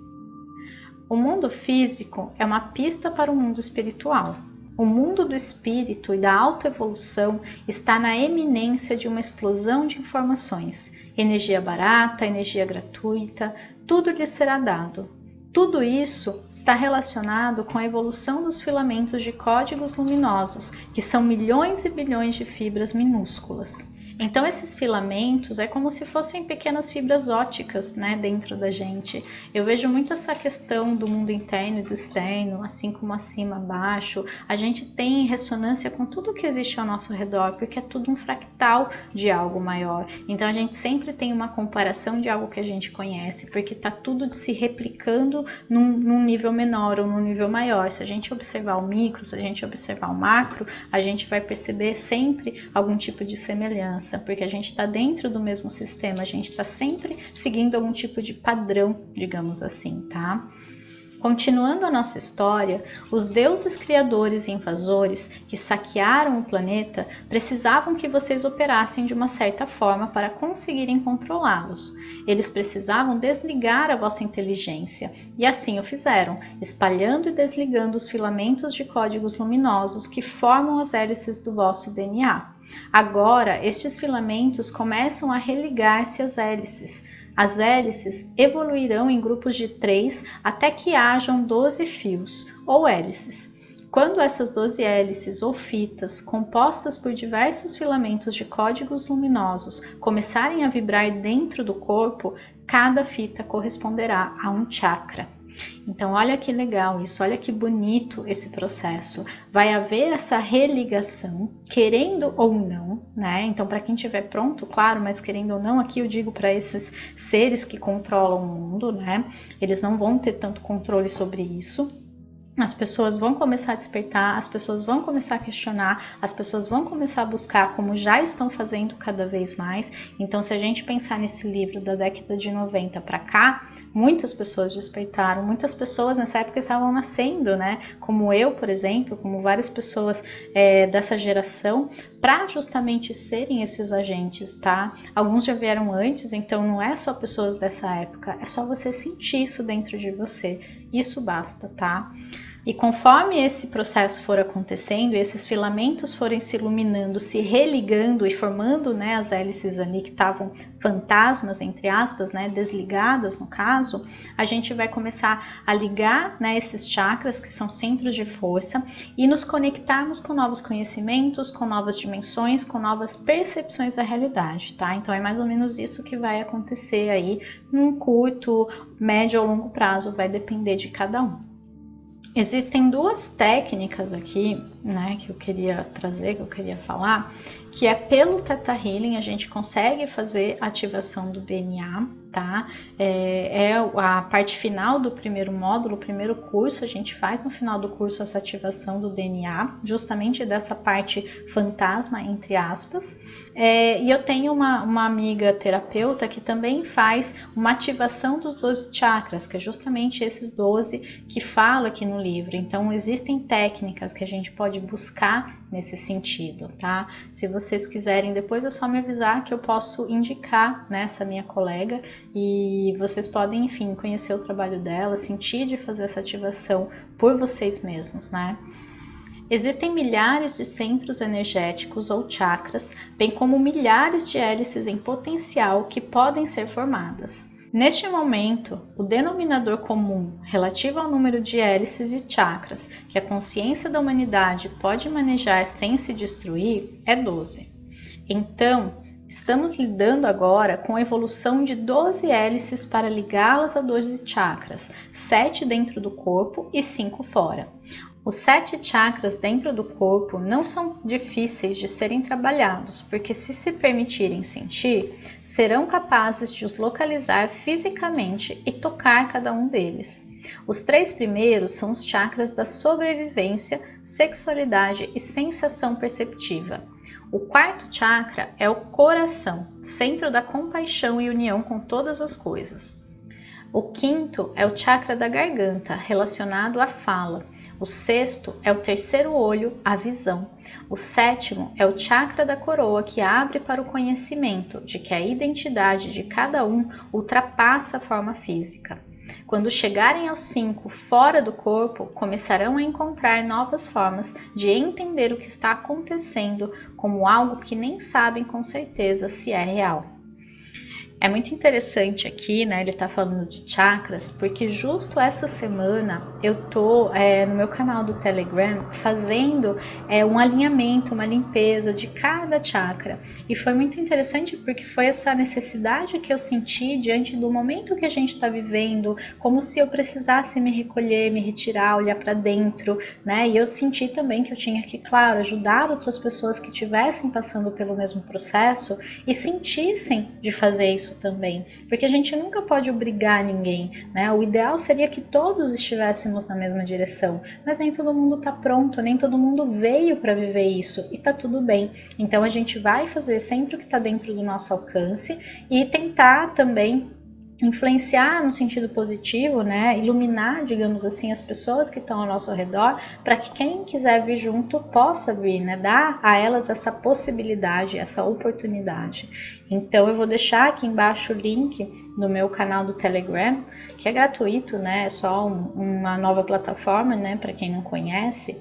O mundo físico é uma pista para o mundo espiritual. O mundo do espírito e da autoevolução está na eminência de uma explosão de informações, energia barata, energia gratuita, tudo lhe será dado. Tudo isso está relacionado com a evolução dos filamentos de códigos luminosos, que são milhões e bilhões de fibras minúsculas. Então esses filamentos é como se fossem pequenas fibras ópticas, né, dentro da gente. Eu vejo muito essa questão do mundo interno e do externo, assim como acima, abaixo. A gente tem ressonância com tudo que existe ao nosso redor, porque é tudo um fractal de algo maior. Então a gente sempre tem uma comparação de algo que a gente conhece, porque está tudo se replicando num nível menor ou num nível maior. Se a gente observar o micro, se a gente observar o macro, a gente vai perceber sempre algum tipo de semelhança, porque a gente está dentro do mesmo sistema, a gente está sempre seguindo algum tipo de padrão, digamos assim, tá? Continuando a nossa história, os deuses criadores e invasores que saquearam o planeta precisavam que vocês operassem de uma certa forma para conseguirem controlá-los. Eles precisavam desligar a vossa inteligência, e assim o fizeram, espalhando e desligando os filamentos de códigos luminosos que formam as hélices do vosso DNA. Agora, estes filamentos começam a religar-se às hélices. As hélices evoluirão em grupos de 3 até que hajam 12 fios, ou hélices. Quando essas 12 hélices ou fitas, compostas por diversos filamentos de códigos luminosos, começarem a vibrar dentro do corpo, cada fita corresponderá a um chakra. Então olha que legal isso, olha que bonito esse processo. Vai haver essa religação, querendo ou não, né? Então para quem estiver pronto, claro, mas querendo ou não, aqui eu digo para esses seres que controlam o mundo, né? Eles não vão ter tanto controle sobre isso. as pessoas vão começar a despertar, as pessoas vão começar a questionar, as pessoas vão começar a buscar, como já estão fazendo cada vez mais. Então, se a gente pensar nesse livro da década de 90 para cá, muitas pessoas despertaram, muitas pessoas nessa época estavam nascendo, né? Como eu, por exemplo, como várias pessoas dessa geração, para justamente serem esses agentes, tá? Alguns já vieram antes, então não é só pessoas dessa época, é só você sentir isso dentro de você. Isso basta, tá? E conforme esse processo for acontecendo, esses filamentos forem se iluminando, se religando e formando, né, as hélices ali que estavam fantasmas, entre aspas, né, desligadas no caso, a gente vai começar a ligar, né, esses chakras que são centros de força e nos conectarmos com novos conhecimentos, com novas dimensões, com novas percepções da realidade, tá? Então é mais ou menos isso que vai acontecer aí num curto, médio ou longo prazo, vai depender de cada um. Existem duas técnicas aqui, né, que eu queria trazer, que eu queria falar, que é pelo Theta Healing a gente consegue fazer ativação do DNA, tá? É a parte final do primeiro módulo, o primeiro curso, a gente faz no final do curso essa ativação do DNA, justamente dessa parte fantasma, entre aspas. E eu tenho uma amiga terapeuta que também faz uma ativação dos 12 chakras, que é justamente esses 12 que fala aqui no livro. Então, existem técnicas que a gente pode buscar nesse sentido, tá? Se vocês quiserem, depois é só me avisar que eu posso indicar, né, essa minha colega, e vocês podem, enfim, conhecer o trabalho dela, sentir de fazer essa ativação por vocês mesmos, né? Existem milhares de centros energéticos ou chakras, bem como milhares de hélices em potencial que podem ser formadas. Neste momento, o denominador comum relativo ao número de hélices e chakras que a consciência da humanidade pode manejar sem se destruir é 12. Então, estamos lidando agora com a evolução de 12 hélices para ligá-las a 12 chakras, 7 dentro do corpo e 5 fora. Os 7 chakras dentro do corpo não são difíceis de serem trabalhados, porque se permitirem sentir, serão capazes de os localizar fisicamente e tocar cada um deles. Os 3 primeiros são os chakras da sobrevivência, sexualidade e sensação perceptiva. O 4º chakra é o coração, centro da compaixão e união com todas as coisas. O 5º é o chakra da garganta, relacionado à fala. O 6º é o terceiro olho, a visão. O 7º é o chakra da coroa, que abre para o conhecimento de que a identidade de cada um ultrapassa a forma física. Quando chegarem aos 5 fora do corpo, começarão a encontrar novas formas de entender o que está acontecendo como algo que nem sabem com certeza se é real. É muito interessante aqui, né, ele tá falando de chakras, porque justo essa semana eu tô no meu canal do Telegram fazendo um alinhamento, uma limpeza de cada chakra. E foi muito interessante porque foi essa necessidade que eu senti diante do momento que a gente está vivendo, como se eu precisasse me recolher, me retirar, olhar para dentro, né? E eu senti também que eu tinha que, claro, ajudar outras pessoas que estivessem passando pelo mesmo processo e sentissem de fazer isso também, porque a gente nunca pode obrigar ninguém, né? O ideal seria que todos estivéssemos na mesma direção, mas nem todo mundo está pronto, nem todo mundo veio para viver isso e tá tudo bem. Então a gente vai fazer sempre o que está dentro do nosso alcance e tentar também influenciar no sentido positivo, né? Iluminar, digamos assim, as pessoas que estão ao nosso redor, para que quem quiser vir junto possa vir, né? Dar a elas essa possibilidade, essa oportunidade. Então eu vou deixar aqui embaixo o link do meu canal do Telegram, que é gratuito, né? É só uma nova plataforma, né? Para quem não conhece,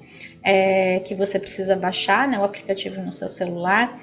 que você precisa baixar, né? O aplicativo no seu celular,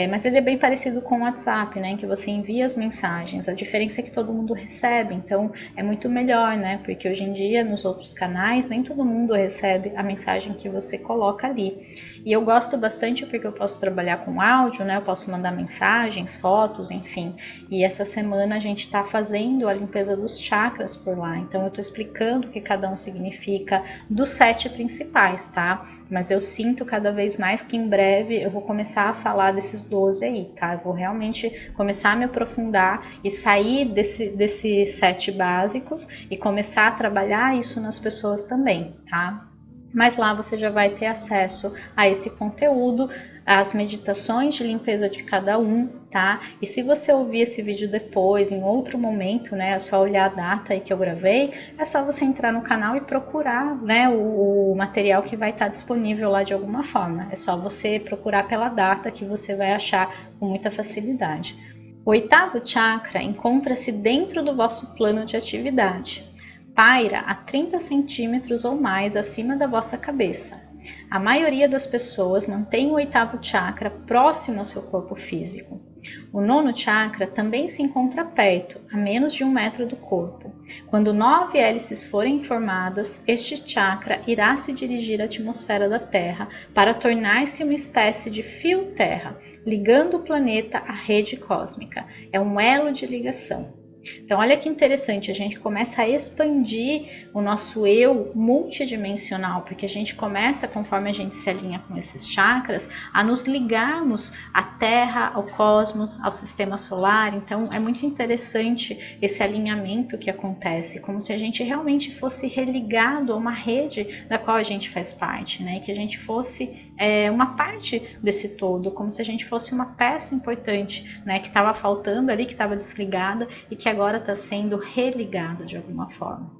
mas ele é bem parecido com o WhatsApp, né? Que você envia as mensagens. A diferença é que todo mundo recebe, então é muito melhor, né? Porque hoje em dia nos outros canais nem todo mundo recebe a mensagem que você coloca ali. E eu gosto bastante porque eu posso trabalhar com áudio, né? Eu posso mandar mensagens, fotos, fotos, enfim. E essa semana a gente está fazendo a limpeza dos chakras por lá. Então eu estou explicando o que cada um significa dos 7 principais, tá? Mas eu sinto cada vez mais que em breve eu vou começar a falar desses 12 aí, tá? Eu vou realmente começar a me aprofundar e sair desses 7 básicos e começar a trabalhar isso nas pessoas também, tá? Mas lá você já vai ter acesso a esse conteúdo, as meditações de limpeza de cada um, tá? E se você ouvir esse vídeo depois, em outro momento, né, é só olhar a data aí que eu gravei, é só você entrar no canal e procurar, né, o material que vai estar disponível lá de alguma forma. É só você procurar pela data que você vai achar com muita facilidade. O 8º chakra encontra-se dentro do vosso plano de atividade. Paira a 30 centímetros ou mais acima da vossa cabeça. A maioria das pessoas mantém o 8º chakra próximo ao seu corpo físico. O 9º chakra também se encontra perto, a menos de 1 metro do corpo. Quando 9 hélices forem formadas, este chakra irá se dirigir à atmosfera da Terra para tornar-se uma espécie de fio terra, ligando o planeta à rede cósmica. É um elo de ligação. Então, olha que interessante, a gente começa a expandir o nosso eu multidimensional, porque a gente começa, conforme a gente se alinha com esses chakras, a nos ligarmos à Terra, ao cosmos, ao sistema solar. Então, é muito interessante esse alinhamento que acontece, como se a gente realmente fosse religado a uma rede da qual a gente faz parte, né? Que a gente fosse uma parte desse todo, como se a gente fosse uma peça importante, né? Que estava faltando ali, que estava desligada e que agora está sendo religado de alguma forma.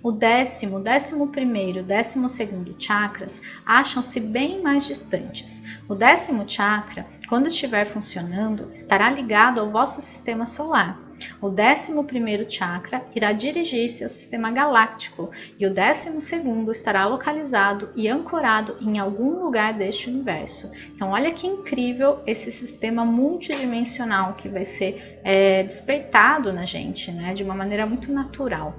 O 10º, 11º e 12º chakras acham-se bem mais distantes. O 10º chakra, quando estiver funcionando, estará ligado ao vosso sistema solar. O 11º chakra irá dirigir-se ao sistema galáctico e o 12º estará localizado e ancorado em algum lugar deste universo. Então, olha que incrível esse sistema multidimensional que vai ser despertado na gente, né, de uma maneira muito natural.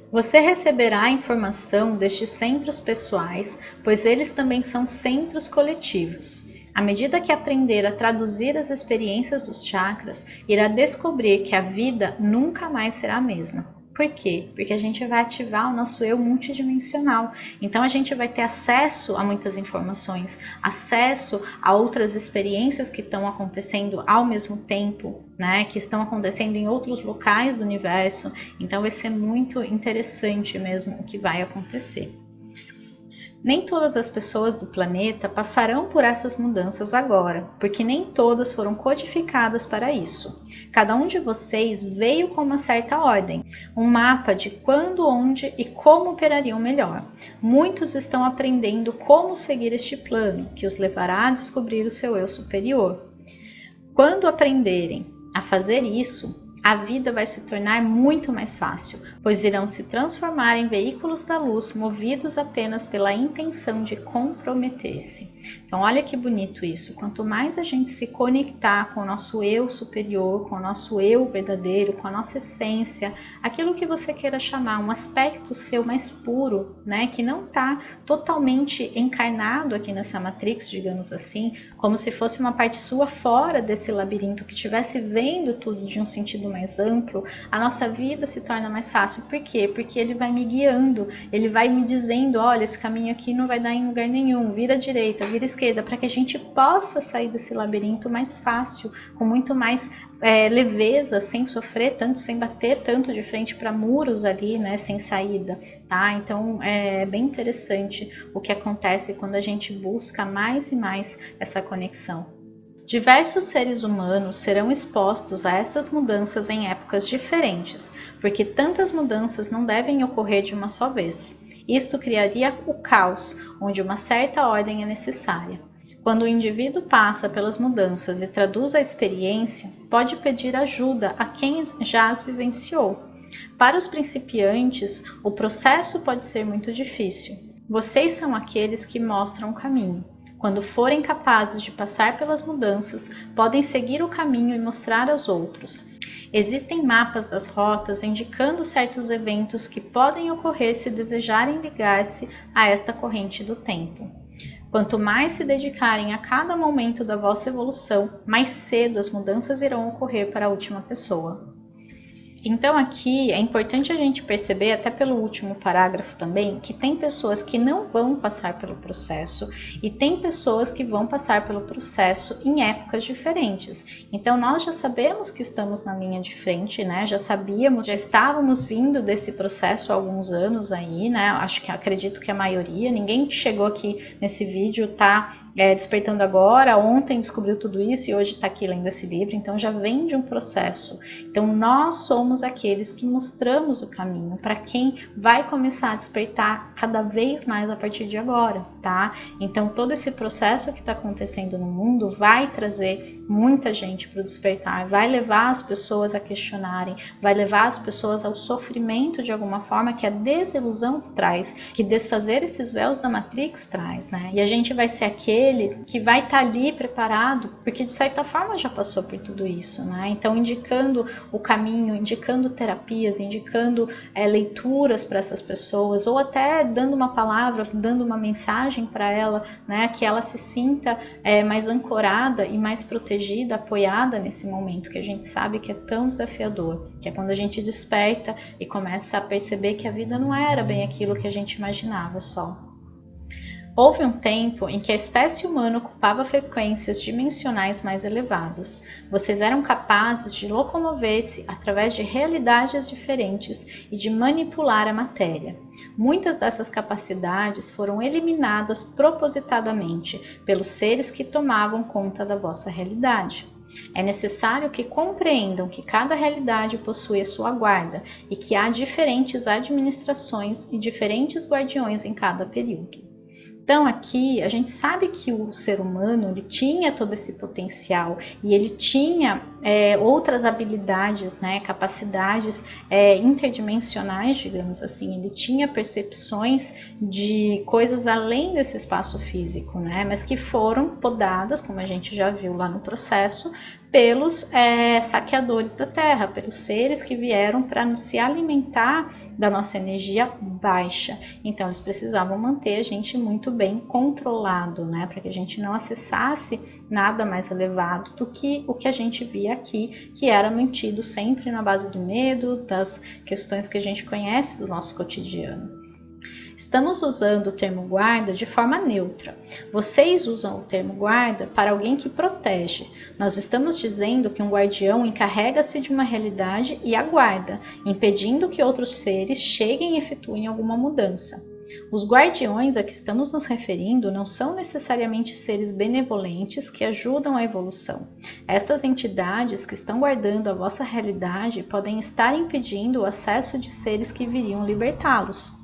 Você receberá a informação destes centros pessoais, pois eles também são centros coletivos. À medida que aprender a traduzir as experiências dos chakras, irá descobrir que a vida nunca mais será a mesma. Por quê? Porque a gente vai ativar o nosso eu multidimensional. Então a gente vai ter acesso a muitas informações, acesso a outras experiências que estão acontecendo ao mesmo tempo, né? Que estão acontecendo em outros locais do universo. Então vai ser muito interessante mesmo o que vai acontecer. Nem todas as pessoas do planeta passarão por essas mudanças agora, porque nem todas foram codificadas para isso. Cada um de vocês veio com uma certa ordem, um mapa de quando, onde e como operariam melhor. Muitos estão aprendendo como seguir este plano, que os levará a descobrir o seu eu superior. Quando aprenderem a fazer isso, a vida vai se tornar muito mais fácil, pois irão se transformar em veículos da luz movidos apenas pela intenção de comprometer-se. Então, olha que bonito isso. Quanto mais a gente se conectar com o nosso eu superior, com o nosso eu verdadeiro, com a nossa essência, aquilo que você queira chamar, um aspecto seu mais puro, né, que não está totalmente encarnado aqui nessa matrix, digamos assim, como se fosse uma parte sua fora desse labirinto, que estivesse vendo tudo de um sentido mais amplo, a nossa vida se torna mais fácil. Por quê? Porque ele vai me guiando, ele vai me dizendo, olha, esse caminho aqui não vai dar em lugar nenhum, vira à direita, vira à esquerda, para que a gente possa sair desse labirinto mais fácil, com muito mais leveza, sem sofrer tanto, sem bater tanto de frente para muros ali, né, sem saída, tá? Então é bem interessante o que acontece quando a gente busca mais e mais essa conexão. Diversos seres humanos serão expostos a estas mudanças em épocas diferentes, porque tantas mudanças não devem ocorrer de uma só vez. Isto criaria o caos, onde uma certa ordem é necessária. Quando o indivíduo passa pelas mudanças e traduz a experiência, pode pedir ajuda a quem já as vivenciou. Para os principiantes, o processo pode ser muito difícil. Vocês são aqueles que mostram o caminho. Quando forem capazes de passar pelas mudanças, podem seguir o caminho e mostrar aos outros. Existem mapas das rotas indicando certos eventos que podem ocorrer se desejarem ligar-se a esta corrente do tempo. Quanto mais se dedicarem a cada momento da vossa evolução, mais cedo as mudanças irão ocorrer para a última pessoa. Então aqui é importante a gente perceber, até pelo último parágrafo também, que tem pessoas que não vão passar pelo processo e tem pessoas que vão passar pelo processo em épocas diferentes. Então nós já sabemos que estamos na linha de frente, né? Já estávamos vindo desse processo há alguns anos aí, né? Acredito que a maioria, ninguém que chegou aqui nesse vídeo está despertando agora, ontem descobriu tudo isso e hoje está aqui lendo esse livro, então já vem de um processo. Então nós somos aqueles que mostramos o caminho para quem vai começar a despertar cada vez mais a partir de agora, tá? Então todo esse processo que está acontecendo no mundo vai trazer muita gente para o despertar, vai levar as pessoas a questionarem, vai levar as pessoas ao sofrimento de alguma forma que a desilusão traz, que desfazer esses véus da Matrix traz, né? E a gente vai ser aquele que vai estar ali preparado, porque de certa forma já passou por tudo isso, né? Então indicando o caminho, indicando terapias, indicando leituras para essas pessoas, ou até dando uma palavra, dando uma mensagem para ela, né? Que ela se sinta mais ancorada e mais protegida, apoiada nesse momento que a gente sabe que é tão desafiador, que é quando a gente desperta e começa a perceber que a vida não era bem aquilo que a gente imaginava só. Houve um tempo em que a espécie humana ocupava frequências dimensionais mais elevadas. Vocês eram capazes de locomover-se através de realidades diferentes e de manipular a matéria. Muitas dessas capacidades foram eliminadas propositadamente pelos seres que tomavam conta da vossa realidade. É necessário que compreendam que cada realidade possui a sua guarda e que há diferentes administrações e diferentes guardiões em cada período. Então aqui a gente sabe que o ser humano ele tinha todo esse potencial e ele tinha outras habilidades, né, capacidades interdimensionais, digamos assim. Ele tinha percepções de coisas além desse espaço físico, né, mas que foram podadas, como a gente já viu lá no processo, pelos saqueadores da Terra, pelos seres que vieram para se alimentar da nossa energia baixa. Então eles precisavam manter a gente muito bem controlado, né, para que a gente não acessasse nada mais elevado do que o que a gente via aqui, que era mantido sempre na base do medo, das questões que a gente conhece do nosso cotidiano. Estamos usando o termo guarda de forma neutra. Vocês usam o termo guarda para alguém que protege. Nós estamos dizendo que um guardião encarrega-se de uma realidade e aguarda, impedindo que outros seres cheguem e efetuem alguma mudança. Os guardiões a que estamos nos referindo não são necessariamente seres benevolentes que ajudam a evolução. Estas entidades que estão guardando a vossa realidade podem estar impedindo o acesso de seres que viriam libertá-los.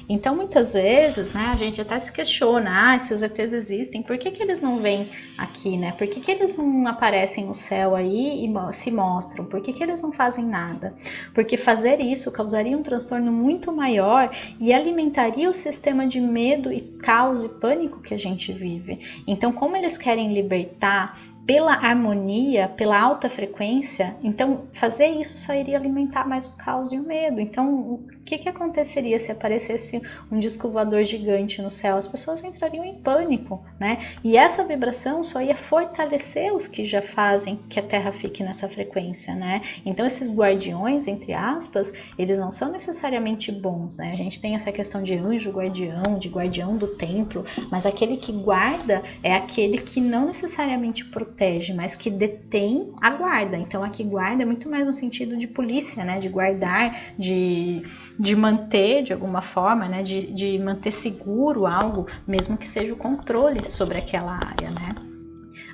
Então muitas vezes, né, a gente até se questiona, se os ETs existem, por que eles não vêm aqui, né? Por que eles não aparecem no céu aí e se mostram? Por que eles não fazem nada? Porque fazer isso causaria um transtorno muito maior e alimentaria o sistema de medo e caos e pânico que a gente vive. Então, como eles querem libertar pela harmonia, pela alta frequência, então fazer isso só iria alimentar mais o caos e o medo. Então o que aconteceria se aparecesse um disco voador gigante no céu? As pessoas entrariam em pânico, né? E essa vibração só ia fortalecer os que já fazem que a Terra fique nessa frequência, né? Então esses guardiões, entre aspas, eles não são necessariamente bons, né? A gente tem essa questão de anjo guardião, de guardião do templo, mas aquele que guarda é aquele que não necessariamente protege, mas que detém a guarda. Então aqui guarda é muito mais no sentido de polícia, né? De guardar, de manter de alguma forma, né? De manter seguro algo, mesmo que seja o controle sobre aquela área, né?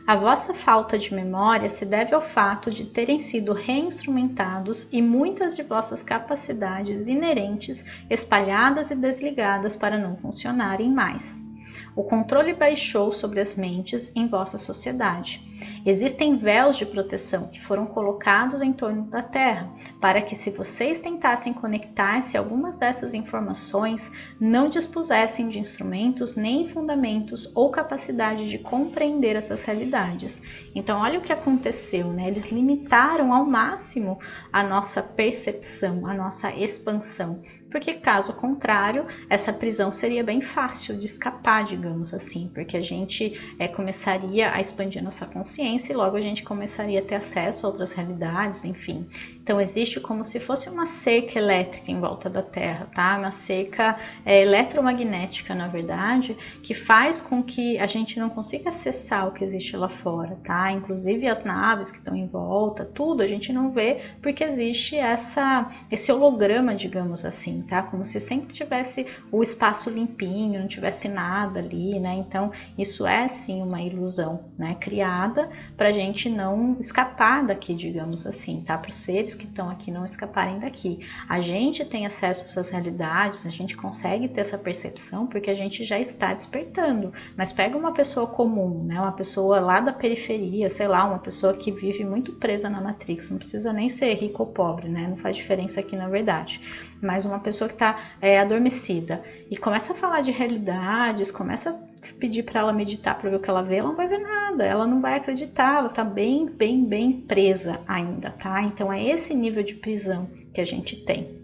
A vossa falta de memória se deve ao fato de terem sido reinstrumentados e muitas de vossas capacidades inerentes espalhadas e desligadas para não funcionarem mais. O controle baixou sobre as mentes em vossa sociedade. Existem véus de proteção que foram colocados em torno da Terra, para que se vocês tentassem conectar-se a algumas dessas informações, não dispusessem de instrumentos, nem fundamentos ou capacidade de compreender essas realidades. Então olha o que aconteceu, né? Eles limitaram ao máximo a nossa percepção, a nossa expansão. porque caso contrário, essa prisão seria bem fácil de escapar, digamos assim, porque a gente começaria a expandir nossa consciência e logo a gente começaria a ter acesso a outras realidades, enfim. Então existe como se fosse uma cerca elétrica em volta da Terra, tá? Uma cerca eletromagnética, na verdade, que faz com que a gente não consiga acessar o que existe lá fora, tá? Inclusive as naves que estão em volta, tudo a gente não vê porque existe esse holograma, digamos assim, tá? Como se sempre tivesse o espaço limpinho, não tivesse nada ali, né? Então isso é sim uma ilusão, né? Criada para a gente não escapar daqui, digamos assim, tá? Para os seres que estão aqui não escaparem daqui. A gente tem acesso a essas realidades, a gente consegue ter essa percepção porque a gente já está despertando. Mas pega uma pessoa comum, né? Uma pessoa lá da periferia, sei lá, uma pessoa que vive muito presa na Matrix, não precisa nem ser rico ou pobre, né? Não faz diferença aqui na verdade. Mas uma pessoa que está adormecida e começa a falar de realidades, começa a pedir para ela meditar para ver o que ela vê, ela não vai ver nada, ela não vai acreditar, ela está bem presa ainda, tá? Então é esse nível de prisão que a gente tem.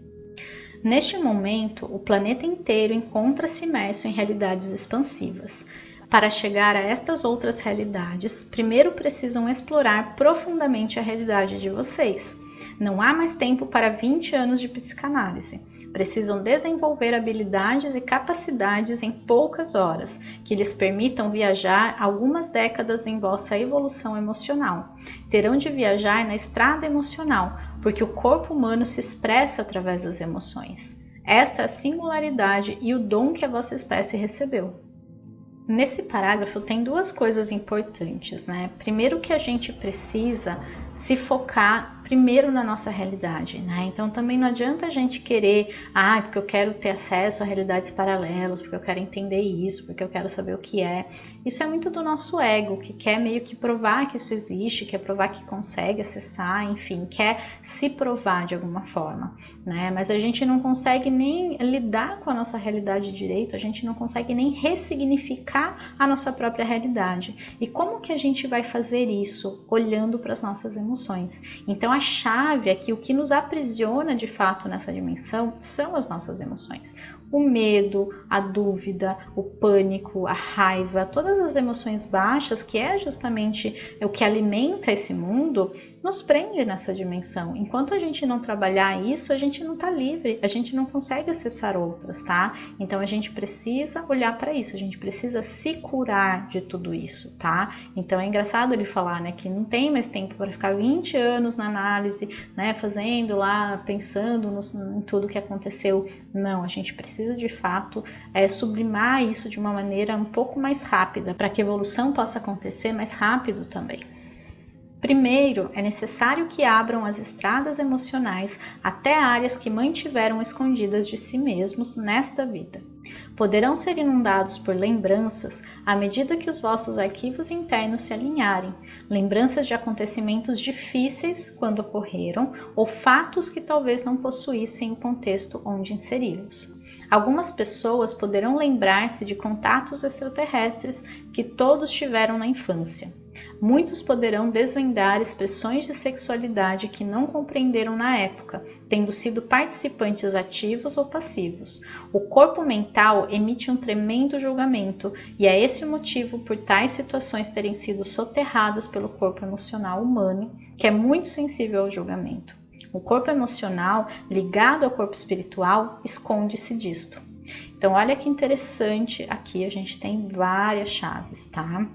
Neste momento, o planeta inteiro encontra-se imerso em realidades expansivas. Para chegar a estas outras realidades, primeiro precisam explorar profundamente a realidade de vocês. Não há mais tempo para 20 anos de psicanálise. Precisam desenvolver habilidades e capacidades em poucas horas, que lhes permitam viajar algumas décadas em vossa evolução emocional. Terão de viajar na estrada emocional, porque o corpo humano se expressa através das emoções. Esta é a singularidade e o dom que a vossa espécie recebeu. Nesse parágrafo tem duas coisas importantes, né? Primeiro que a gente precisa se focar primeiro na nossa realidade, né? Então também não adianta a gente querer, porque eu quero ter acesso a realidades paralelas, porque eu quero entender isso, porque eu quero saber o que é. Isso é muito do nosso ego, que quer meio que provar que isso existe, quer provar que consegue acessar, enfim, quer se provar de alguma forma, né? Mas a gente não consegue nem lidar com a nossa realidade direito, a gente não consegue nem ressignificar a nossa própria realidade. E como que a gente vai fazer isso? Olhando para as nossas emoções. Então a chave é que o que nos aprisiona de fato nessa dimensão são as nossas emoções. O medo, a dúvida, o pânico, a raiva, todas as emoções baixas, que é justamente o que alimenta esse mundo, nos prende nessa dimensão. Enquanto a gente não trabalhar isso, a gente não está livre, a gente não consegue acessar outras, tá? Então a gente precisa olhar para isso, a gente precisa se curar de tudo isso, tá? Então é engraçado ele falar, né, que não tem mais tempo para ficar 20 anos na análise, né, fazendo lá, pensando em tudo que aconteceu. Não, a gente precisa de fato sublimar isso de uma maneira um pouco mais rápida, para que a evolução possa acontecer mais rápido também. Primeiro, é necessário que abram as estradas emocionais até áreas que mantiveram escondidas de si mesmos nesta vida. Poderão ser inundados por lembranças à medida que os vossos arquivos internos se alinharem, lembranças de acontecimentos difíceis quando ocorreram ou fatos que talvez não possuíssem o contexto onde inseri-los. Algumas pessoas poderão lembrar-se de contatos extraterrestres que todos tiveram na infância. Muitos poderão desvendar expressões de sexualidade que não compreenderam na época, tendo sido participantes ativos ou passivos. O corpo mental emite um tremendo julgamento, e é esse o motivo por tais situações terem sido soterradas pelo corpo emocional humano, que é muito sensível ao julgamento. O corpo emocional, ligado ao corpo espiritual, esconde-se disto. Então, olha que interessante, aqui a gente tem várias chaves, tá?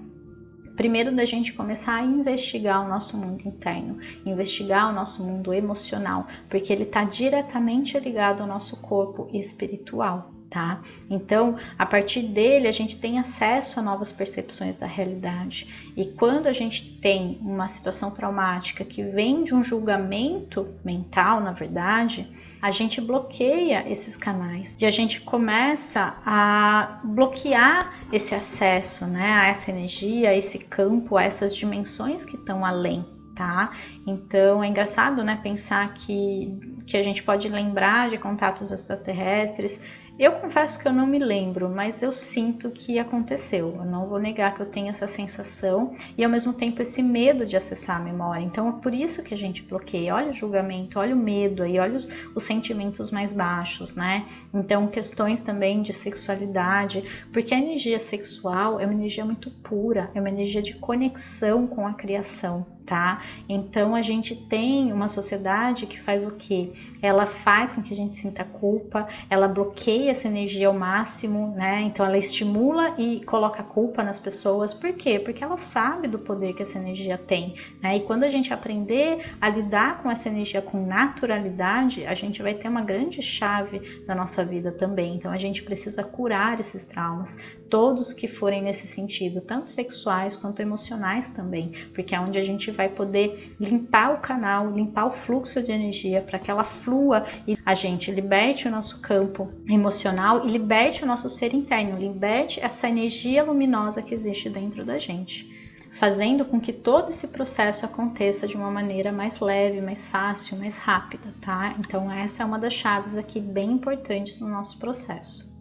Primeiro, da gente começar a investigar o nosso mundo interno, investigar o nosso mundo emocional, porque ele está diretamente ligado ao nosso corpo espiritual, tá? Então, a partir dele, a gente tem acesso a novas percepções da realidade. E quando a gente tem uma situação traumática que vem de um julgamento mental, na verdade, a gente bloqueia esses canais e a gente começa a bloquear esse acesso, né, a essa energia, a esse campo, a essas dimensões que estão além, tá? Então é engraçado, né, pensar que a gente pode lembrar de contatos extraterrestres Eu confesso que eu não me lembro, mas eu sinto que aconteceu. Eu não vou negar que eu tenho essa sensação e ao mesmo tempo esse medo de acessar a memória. Então é por isso que a gente bloqueia. Olha o julgamento, olha o medo aí, olha os sentimentos mais baixos, né? Então questões também de sexualidade, porque a energia sexual é uma energia muito pura, é uma energia de conexão com a criação. Tá? Então a gente tem uma sociedade que faz o quê? Ela faz com que a gente sinta culpa, ela bloqueia essa energia ao máximo, né? Então ela estimula e coloca a culpa nas pessoas. Por quê? Porque ela sabe do poder que essa energia tem, né? E quando a gente aprender a lidar com essa energia com naturalidade, a gente vai ter uma grande chave da nossa vida também. Então a gente precisa curar esses traumas, todos que forem nesse sentido, tanto sexuais quanto emocionais também, porque é onde a gente vai poder limpar o canal, limpar o fluxo de energia para que ela flua e a gente liberte o nosso campo emocional e liberte o nosso ser interno, liberte essa energia luminosa que existe dentro da gente, fazendo com que todo esse processo aconteça de uma maneira mais leve, mais fácil, mais rápida, tá? Então essa é uma das chaves aqui bem importantes no nosso processo.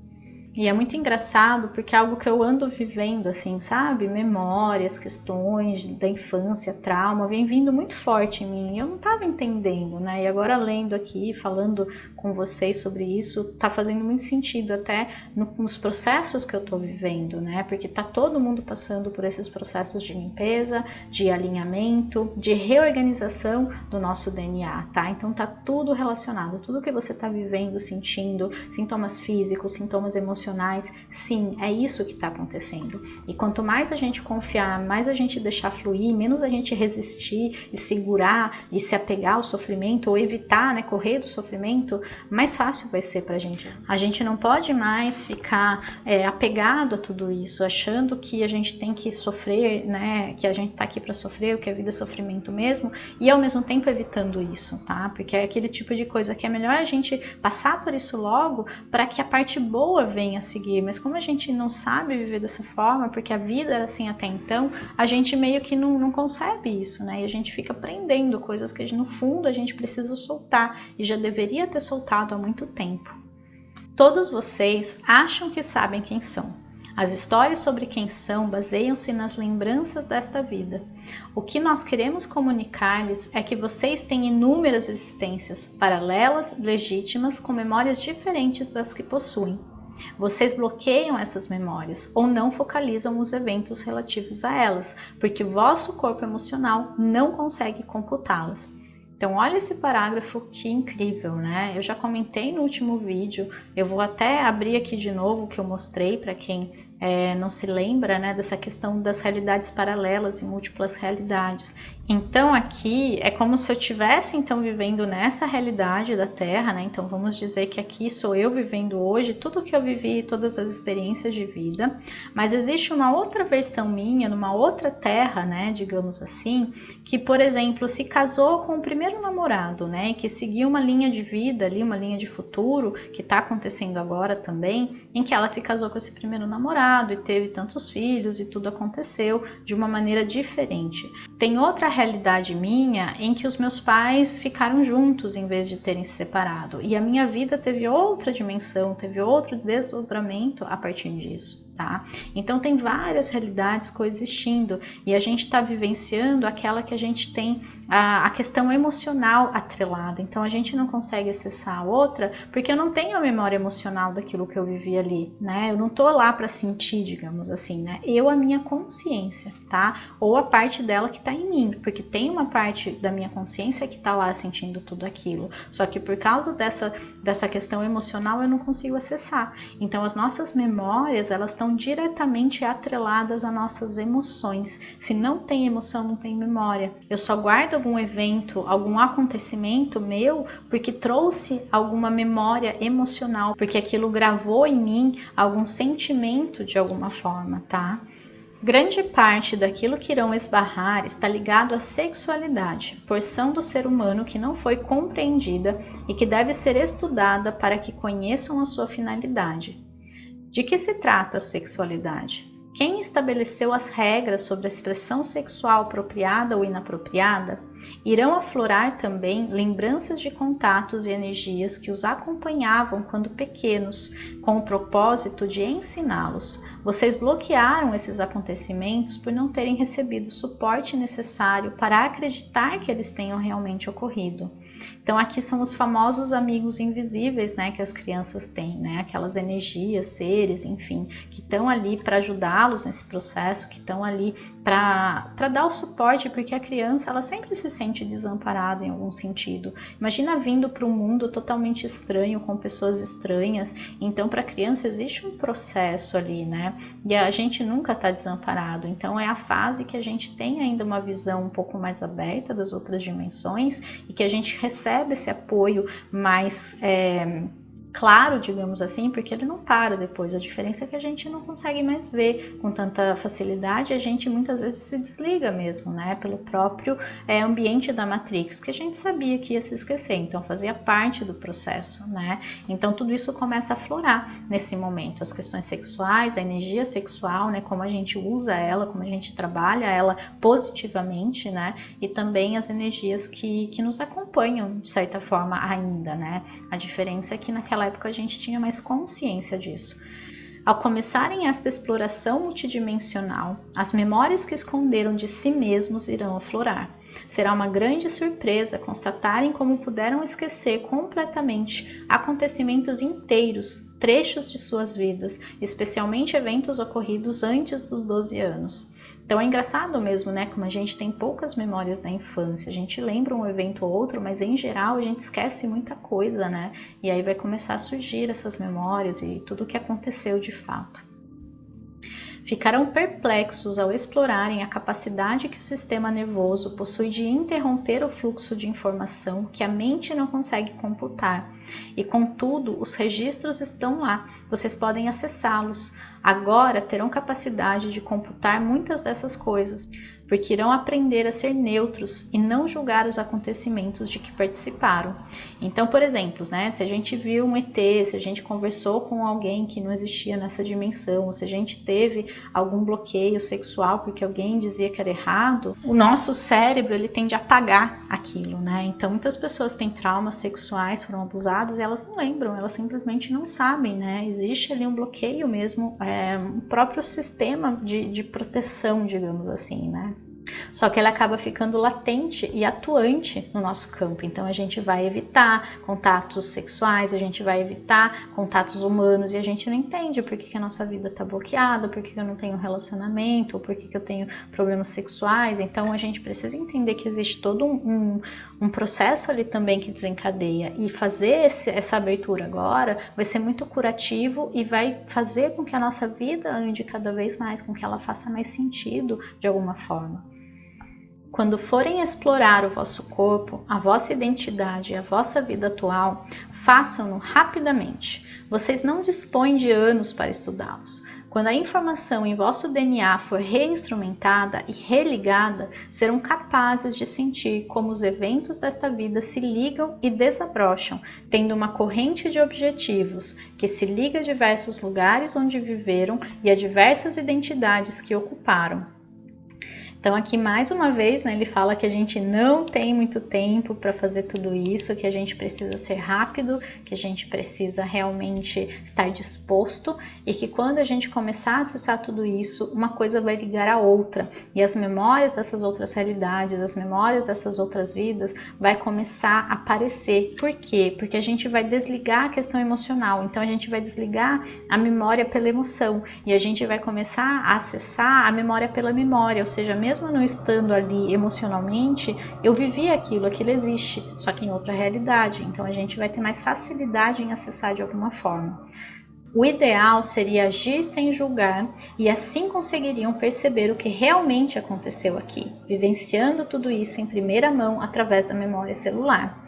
E é muito engraçado porque é algo que eu ando vivendo, assim, sabe? Memórias, questões da infância, trauma, vem vindo muito forte em mim. Eu não estava entendendo, né? E agora lendo aqui, falando com vocês sobre isso, tá fazendo muito sentido até nos processos que eu tô vivendo, né? Porque tá todo mundo passando por esses processos de limpeza, de alinhamento, de reorganização do nosso DNA, tá? Então tá tudo relacionado, tudo que você tá vivendo, sentindo, sintomas físicos, sintomas emocionais, sim, é isso que está acontecendo. E quanto mais a gente confiar, mais a gente deixar fluir, menos a gente resistir e segurar e se apegar ao sofrimento ou evitar, né, correr do sofrimento, mais fácil vai ser pra gente. A gente não pode mais ficar apegado a tudo isso, achando que a gente tem que sofrer, né, que a gente tá aqui para sofrer, que a vida é sofrimento mesmo, e ao mesmo tempo evitando isso, tá? Porque é aquele tipo de coisa que é melhor a gente passar por isso logo para que a parte boa venha a seguir, mas como a gente não sabe viver dessa forma, porque a vida era assim até então, a gente meio que não concebe isso, né? E a gente fica prendendo coisas que no fundo a gente precisa soltar e já deveria ter soltado há muito tempo. Todos vocês acham que sabem quem são. As histórias sobre quem são baseiam-se nas lembranças desta vida. O que nós queremos comunicar-lhes é que vocês têm inúmeras existências, paralelas, legítimas, com memórias diferentes das que possuem. Vocês bloqueiam essas memórias ou não focalizam os eventos relativos a elas, porque vosso corpo emocional não consegue computá-las. Então olha esse parágrafo que incrível, né? Eu já comentei no último vídeo, eu vou até abrir aqui de novo o que eu mostrei para quem não se lembra, né, dessa questão das realidades paralelas e múltiplas realidades. Então aqui é como se eu estivesse então vivendo nessa realidade da Terra, né? Então vamos dizer que aqui sou eu vivendo hoje tudo que eu vivi, todas as experiências de vida, mas existe uma outra versão minha, numa outra Terra, né, digamos assim, que por exemplo se casou com o primeiro namorado, né, que seguiu uma linha de vida ali, uma linha de futuro que está acontecendo agora também, em que ela se casou com esse primeiro namorado e teve tantos filhos e tudo aconteceu de uma maneira diferente. Tem outra realidade minha em que os meus pais ficaram juntos em vez de terem se separado e a minha vida teve outra dimensão, teve outro desdobramento a partir disso, tá? Então tem várias realidades coexistindo e a gente está vivenciando aquela que a gente tem a questão emocional atrelada, então a gente não consegue acessar a outra porque eu não tenho a memória emocional daquilo que eu vivi ali, né? Eu não tô lá para sentir, digamos assim, né? Eu, a minha consciência, tá? Ou a parte dela que tá em mim, porque tem uma parte da minha consciência que tá lá sentindo tudo aquilo, só que por causa dessa questão emocional eu não consigo acessar. Então as nossas memórias, elas estão diretamente atreladas às nossas emoções. Se não tem emoção, não tem memória. Eu só guardo algum evento, algum acontecimento meu porque trouxe alguma memória emocional, porque aquilo gravou em mim algum sentimento de alguma forma, tá? Grande parte daquilo que irão esbarrar está ligado à sexualidade, porção do ser humano que não foi compreendida e que deve ser estudada para que conheçam a sua finalidade. De que se trata a sexualidade? Quem estabeleceu as regras sobre a expressão sexual apropriada ou inapropriada? Irão aflorar também lembranças de contatos e energias que os acompanhavam quando pequenos, com o propósito de ensiná-los. Vocês bloquearam esses acontecimentos por não terem recebido o suporte necessário para acreditar que eles tenham realmente ocorrido. Então aqui são os famosos amigos invisíveis, né, que as crianças têm, né, aquelas energias, seres, enfim, que estão ali para ajudá-los nesse processo, que estão ali para dar o suporte, porque a criança ela sempre se sente desamparada em algum sentido. Imagina vindo para um mundo totalmente estranho, com pessoas estranhas, então para a criança existe um processo ali, né, e a gente nunca está desamparado, então é a fase que a gente tem ainda uma visão um pouco mais aberta das outras dimensões e que a gente recebe esse apoio mais claro, digamos assim, porque ele não para depois. A diferença é que a gente não consegue mais ver com tanta facilidade, a gente muitas vezes se desliga mesmo, né, pelo próprio ambiente da Matrix, que a gente sabia que ia se esquecer, então fazia parte do processo, né, então tudo isso começa a aflorar nesse momento, as questões sexuais, a energia sexual, né, como a gente usa ela, como a gente trabalha ela positivamente, né, e também as energias que nos acompanham, de certa forma, ainda, né, a diferença é que naquela época a gente tinha mais consciência disso. Ao começarem esta exploração multidimensional, as memórias que esconderam de si mesmos irão aflorar. Será uma grande surpresa constatarem como puderam esquecer completamente acontecimentos inteiros, trechos de suas vidas, especialmente eventos ocorridos antes dos 12 anos. Então é engraçado mesmo, né, como a gente tem poucas memórias da infância, a gente lembra um evento ou outro, mas em geral a gente esquece muita coisa, né, e aí vai começar a surgir essas memórias e tudo o que aconteceu de fato. Ficarão perplexos ao explorarem a capacidade que o sistema nervoso possui de interromper o fluxo de informação que a mente não consegue computar. E contudo, os registros estão lá, vocês podem acessá-los. Agora terão capacidade de computar muitas dessas coisas, porque irão aprender a ser neutros e não julgar os acontecimentos de que participaram. Então, por exemplo, né, se a gente viu um ET, se a gente conversou com alguém que não existia nessa dimensão, ou se a gente teve algum bloqueio sexual porque alguém dizia que era errado, o nosso cérebro ele tende a apagar aquilo, né? Então, muitas pessoas têm traumas sexuais, foram abusadas e elas não lembram, elas simplesmente não sabem, né? Existe ali um bloqueio mesmo, um próprio sistema de proteção, digamos assim, né? Só que ela acaba ficando latente e atuante no nosso campo, então a gente vai evitar contatos sexuais, a gente vai evitar contatos humanos e a gente não entende por que a nossa vida está bloqueada, por que eu não tenho relacionamento, ou por que eu tenho problemas sexuais. Então a gente precisa entender que existe todo um processo ali também que desencadeia, e fazer essa abertura agora vai ser muito curativo e vai fazer com que a nossa vida ande cada vez mais, com que ela faça mais sentido de alguma forma. Quando forem explorar o vosso corpo, a vossa identidade e a vossa vida atual, façam-no rapidamente. Vocês não dispõem de anos para estudá-los. Quando a informação em vosso DNA for reinstrumentada e religada, serão capazes de sentir como os eventos desta vida se ligam e desabrocham, tendo uma corrente de objetivos que se liga a diversos lugares onde viveram e a diversas identidades que ocuparam. Então aqui mais uma vez, né, ele fala que a gente não tem muito tempo para fazer tudo isso, que a gente precisa ser rápido, que a gente precisa realmente estar disposto e que quando a gente começar a acessar tudo isso, uma coisa vai ligar a outra e as memórias dessas outras realidades, as memórias dessas outras vidas vai começar a aparecer. Por quê? Porque a gente vai desligar a questão emocional, então a gente vai desligar a memória pela emoção e a gente vai começar a acessar a memória pela memória, ou seja, mesmo não estando ali emocionalmente, eu vivi aquilo existe, só que em outra realidade, então a gente vai ter mais facilidade em acessar de alguma forma. O ideal seria agir sem julgar e assim conseguiriam perceber o que realmente aconteceu aqui, vivenciando tudo isso em primeira mão através da memória celular.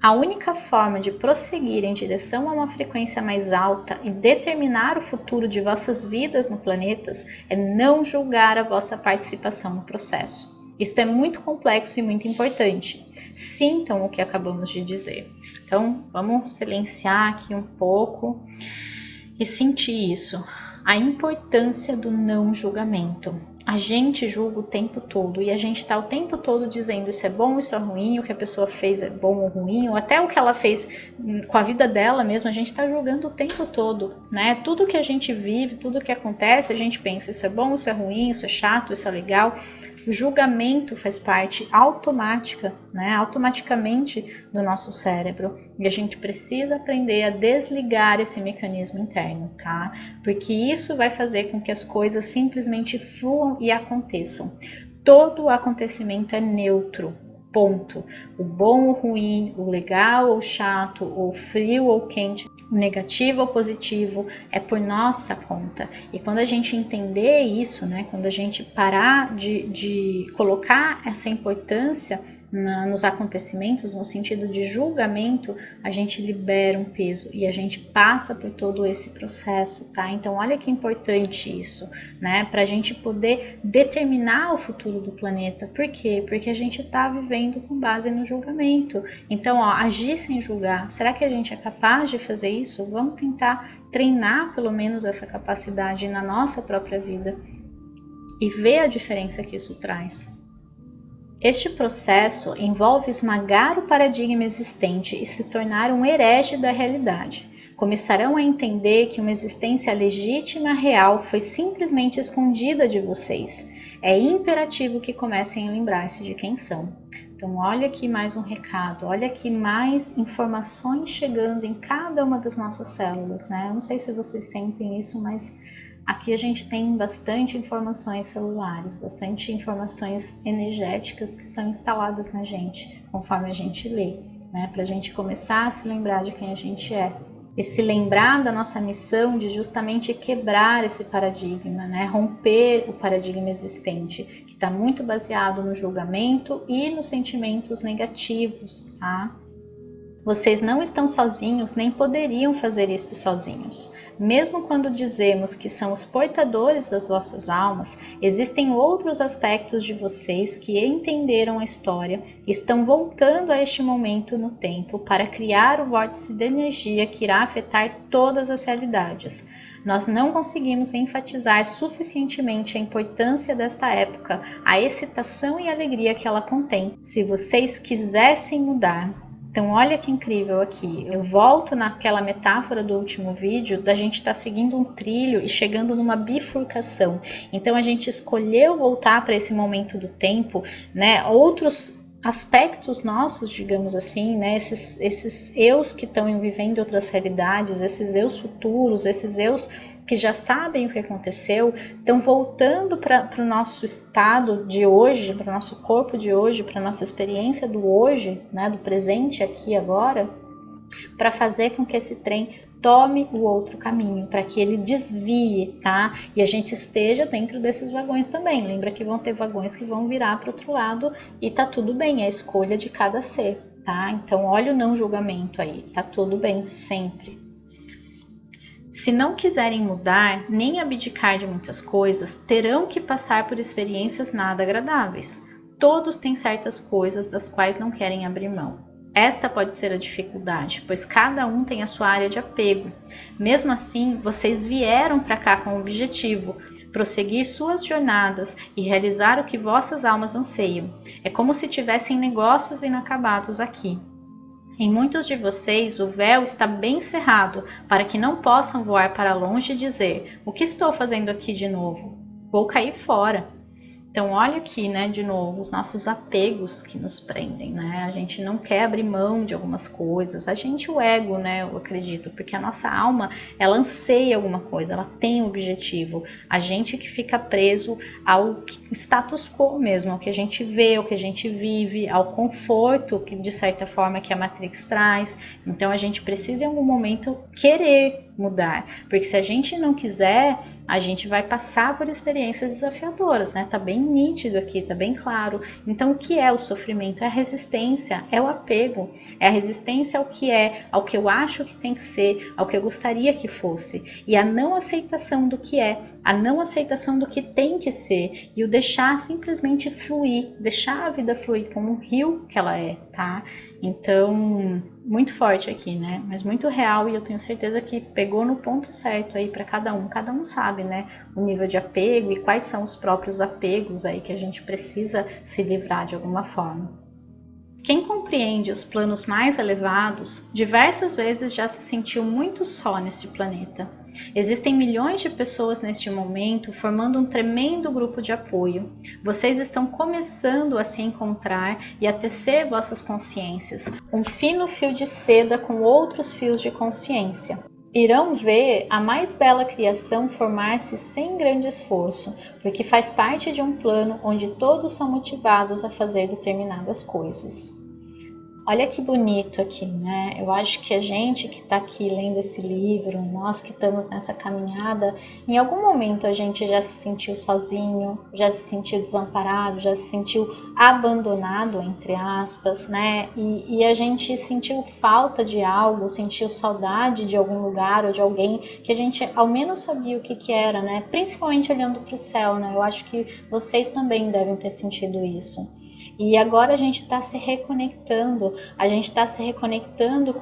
A única forma de prosseguir em direção a uma frequência mais alta e determinar o futuro de vossas vidas no planeta é não julgar a vossa participação no processo. Isto é muito complexo e muito importante. Sintam o que acabamos de dizer. Então, vamos silenciar aqui um pouco e sentir isso. a importância do não julgamento. A gente julga o tempo todo e a gente está o tempo todo dizendo isso é bom, isso é ruim, o que a pessoa fez é bom ou ruim, ou até o que ela fez com a vida dela mesmo, a gente está julgando o tempo todo, né? Tudo que a gente vive, tudo que acontece, a gente pensa isso é bom, isso é ruim, isso é chato, isso é legal. O julgamento faz parte automática, né? Automaticamente do nosso cérebro. E a gente precisa aprender a desligar esse mecanismo interno, tá? Porque isso vai fazer com que as coisas simplesmente fluam e aconteçam. Todo acontecimento é neutro. Ponto. O bom ou ruim, o legal ou chato, o frio ou quente, o negativo ou positivo, é por nossa conta. E quando a gente entender isso, né, quando a gente parar de colocar essa importância nos acontecimentos, no sentido de julgamento, a gente libera um peso e a gente passa por todo esse processo, tá? Então olha que importante isso, né? Para a gente poder determinar o futuro do planeta. Por quê? Porque a gente está vivendo com base no julgamento. Então, ó, agir sem julgar. Será que a gente é capaz de fazer isso? Vamos tentar treinar pelo menos essa capacidade na nossa própria vida e ver a diferença que isso traz. Este processo envolve esmagar o paradigma existente e se tornar um herege da realidade. Começarão a entender que uma existência legítima real foi simplesmente escondida de vocês. É imperativo que comecem a lembrar-se de quem são. Então olha aqui mais um recado, olha aqui mais informações chegando em cada uma das nossas células, né? Eu não sei se vocês sentem isso, mas aqui a gente tem bastante informações celulares, bastante informações energéticas que são instaladas na gente, conforme a gente lê, né? Para a gente começar a se lembrar de quem a gente é. E se lembrar da nossa missão de justamente quebrar esse paradigma, né? Romper o paradigma existente, que está muito baseado no julgamento e nos sentimentos negativos, tá? Vocês não estão sozinhos, nem poderiam fazer isso sozinhos. Mesmo quando dizemos que são os portadores das vossas almas, existem outros aspectos de vocês que entenderam a história e estão voltando a este momento no tempo para criar o vórtice de energia que irá afetar todas as realidades. Nós não conseguimos enfatizar suficientemente a importância desta época, a excitação e alegria que ela contém. Se vocês quisessem mudar, então olha que incrível aqui, eu volto naquela metáfora do último vídeo da gente estar seguindo um trilho e chegando numa bifurcação. Então a gente escolheu voltar para esse momento do tempo, né? Outros aspectos nossos, digamos assim, né? Esses eus que estão vivendo outras realidades, esses eus futuros, esses eus que já sabem o que aconteceu, estão voltando para o nosso estado de hoje, para o nosso corpo de hoje, para a nossa experiência do hoje, né, do presente aqui agora, para fazer com que esse trem tome o outro caminho, para que ele desvie, tá? E a gente esteja dentro desses vagões também. Lembra que vão ter vagões que vão virar para o outro lado e tá tudo bem, é a escolha de cada ser, tá? Então olha o não julgamento aí, tá tudo bem sempre. Se não quiserem mudar, nem abdicar de muitas coisas, terão que passar por experiências nada agradáveis. Todos têm certas coisas das quais não querem abrir mão. Esta pode ser a dificuldade, pois cada um tem a sua área de apego. Mesmo assim, vocês vieram para cá com o objetivo, prosseguir suas jornadas e realizar o que vossas almas anseiam. É como se tivessem negócios inacabados aqui. Em muitos de vocês, o véu está bem cerrado para que não possam voar para longe e dizer: o que estou fazendo aqui de novo? Vou cair fora. Então olha aqui, né, de novo, os nossos apegos que nos prendem, né? A gente não quer abrir mão de algumas coisas, a gente, o ego, né, eu acredito, porque a nossa alma, ela anseia alguma coisa, ela tem um objetivo. A gente que fica preso ao status quo mesmo, ao que a gente vê, ao que a gente vive, ao conforto que, de certa forma, que a Matrix traz. Então a gente precisa em algum momento querer mudar, porque se a gente não quiser, a gente vai passar por experiências desafiadoras, né? Tá bem nítido aqui, tá bem claro. Então o que é o sofrimento? É a resistência, é o apego, é a resistência ao que é, ao que eu acho que tem que ser, ao que eu gostaria que fosse, e a não aceitação do que é, a não aceitação do que tem que ser, e o deixar simplesmente fluir, deixar a vida fluir como um rio que ela é, tá? tá? Então, muito forte aqui, né? Mas muito real, e eu tenho certeza que pegou no ponto certo aí para cada um. Cada um sabe, né? O nível de apego e quais são os próprios apegos aí que a gente precisa se livrar de alguma forma. Quem compreende os planos mais elevados, diversas vezes já se sentiu muito só neste planeta. Existem milhões de pessoas neste momento formando um tremendo grupo de apoio. Vocês estão começando a se encontrar e a tecer vossas consciências, um fino fio de seda com outros fios de consciência. Irão ver a mais bela criação formar-se sem grande esforço, porque faz parte de um plano onde todos são motivados a fazer determinadas coisas. Olha que bonito aqui, né? Eu acho que a gente que está aqui lendo esse livro, nós que estamos nessa caminhada, em algum momento a gente já se sentiu sozinho, já se sentiu desamparado, já se sentiu abandonado, entre aspas, né? E a gente sentiu falta de algo, sentiu saudade de algum lugar ou de alguém que a gente ao menos sabia o que era, né? Principalmente olhando para o céu, né? Eu acho que vocês também devem ter sentido isso. E agora a gente está se reconectando,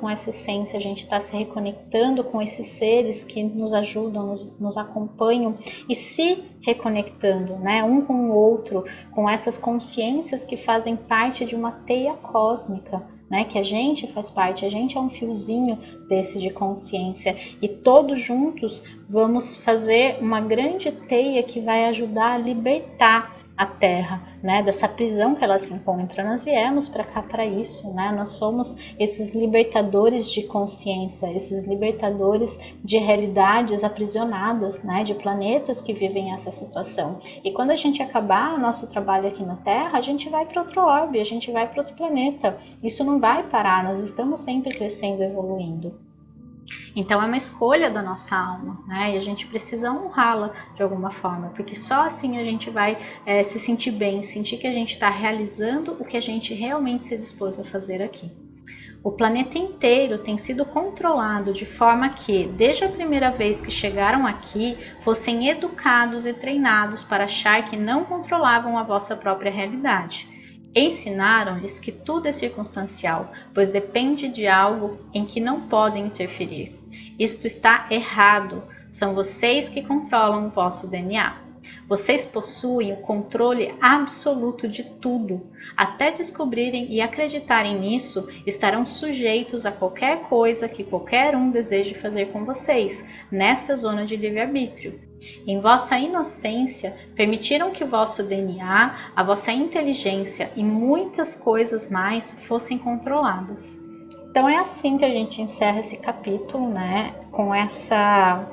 com essa essência, a gente está se reconectando com esses seres que nos ajudam, nos acompanham e se reconectando, né, um com o outro, com essas consciências que fazem parte de uma teia cósmica, né, que a gente faz parte, a gente é um fiozinho desse de consciência e todos juntos vamos fazer uma grande teia que vai ajudar a libertar a Terra, né, dessa prisão que ela se encontra. Nós viemos para cá para isso, né? Nós somos esses libertadores de consciência, esses libertadores de realidades aprisionadas, né, de planetas que vivem essa situação. E quando a gente acabar o nosso trabalho aqui na Terra, a gente vai para outro orbe, a gente vai para outro planeta. Isso não vai parar, nós estamos sempre crescendo e evoluindo. Então é uma escolha da nossa alma, né? E a gente precisa honrá-la de alguma forma, porque só assim a gente vai se sentir bem, sentir que a gente está realizando o que a gente realmente se dispôs a fazer aqui. O planeta inteiro tem sido controlado de forma que, desde a primeira vez que chegaram aqui, fossem educados e treinados para achar que não controlavam a vossa própria realidade. Ensinaram-lhes que tudo é circunstancial, pois depende de algo em que não podem interferir. Isto está errado. São vocês que controlam o vosso DNA. Vocês possuem o controle absoluto de tudo. Até descobrirem e acreditarem nisso, estarão sujeitos a qualquer coisa que qualquer um deseje fazer com vocês, nesta zona de livre-arbítrio. Em vossa inocência, permitiram que o vosso DNA, a vossa inteligência e muitas coisas mais fossem controladas. Então é assim que a gente encerra esse capítulo, né? Com essa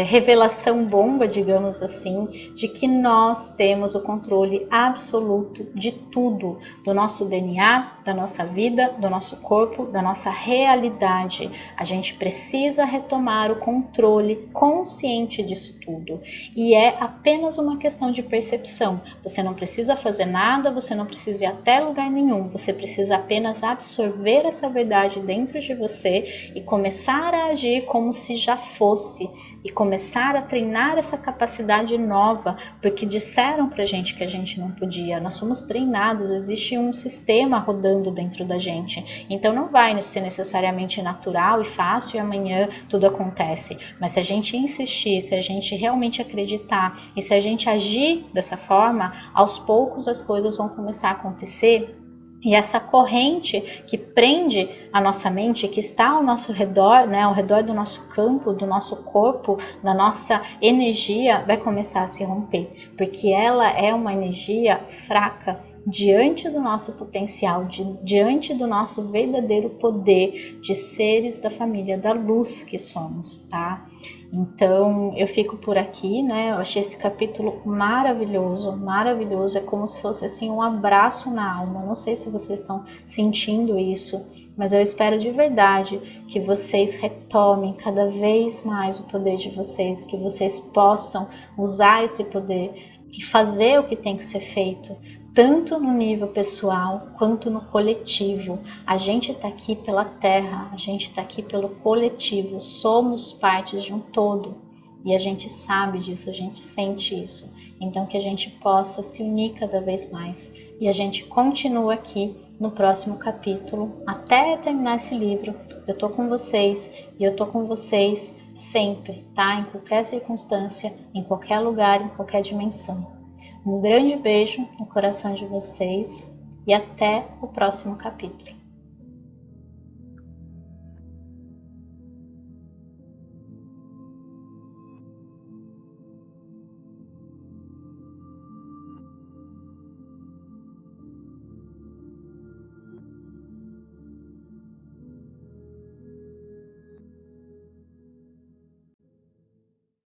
revelação bomba, digamos assim, de que nós temos o controle absoluto de tudo, do nosso DNA, da nossa vida, do nosso corpo, da nossa realidade. A gente precisa retomar o controle consciente disso tudo. E é apenas uma questão de percepção. Você não precisa fazer nada, você não precisa ir até lugar nenhum. Você precisa apenas absorver essa verdade dentro de você e começar a agir como se já fosse. E começar a treinar essa capacidade nova, porque disseram pra gente que a gente não podia. Nós somos treinados, existe um sistema rodando dentro da gente. Então não vai ser necessariamente natural e fácil e amanhã tudo acontece. Mas se a gente insistir, se a gente realmente acreditar e se a gente agir dessa forma, aos poucos as coisas vão começar a acontecer. E essa corrente que prende a nossa mente, que está ao nosso redor, né, ao redor do nosso campo, do nosso corpo, da nossa energia, vai começar a se romper, porque ela é uma energia fraca diante do nosso potencial, diante do nosso verdadeiro poder de seres da família da luz que somos, tá? Então eu fico por aqui, né? Eu achei esse capítulo maravilhoso, maravilhoso. É como se fosse assim um abraço na alma. Não sei se vocês estão sentindo isso, mas eu espero de verdade que vocês retomem cada vez mais o poder de vocês, que vocês possam usar esse poder e fazer o que tem que ser feito, tanto no nível pessoal quanto no coletivo. A gente está aqui pela Terra, a gente está aqui pelo coletivo, somos partes de um todo e a gente sabe disso, a gente sente isso. Então que a gente possa se unir cada vez mais. E a gente continua aqui no próximo capítulo, até terminar esse livro. Eu tô com vocês e eu tô com vocês sempre, tá? Em qualquer circunstância, em qualquer lugar, em qualquer dimensão. Um grande beijo no coração de vocês e até o próximo capítulo.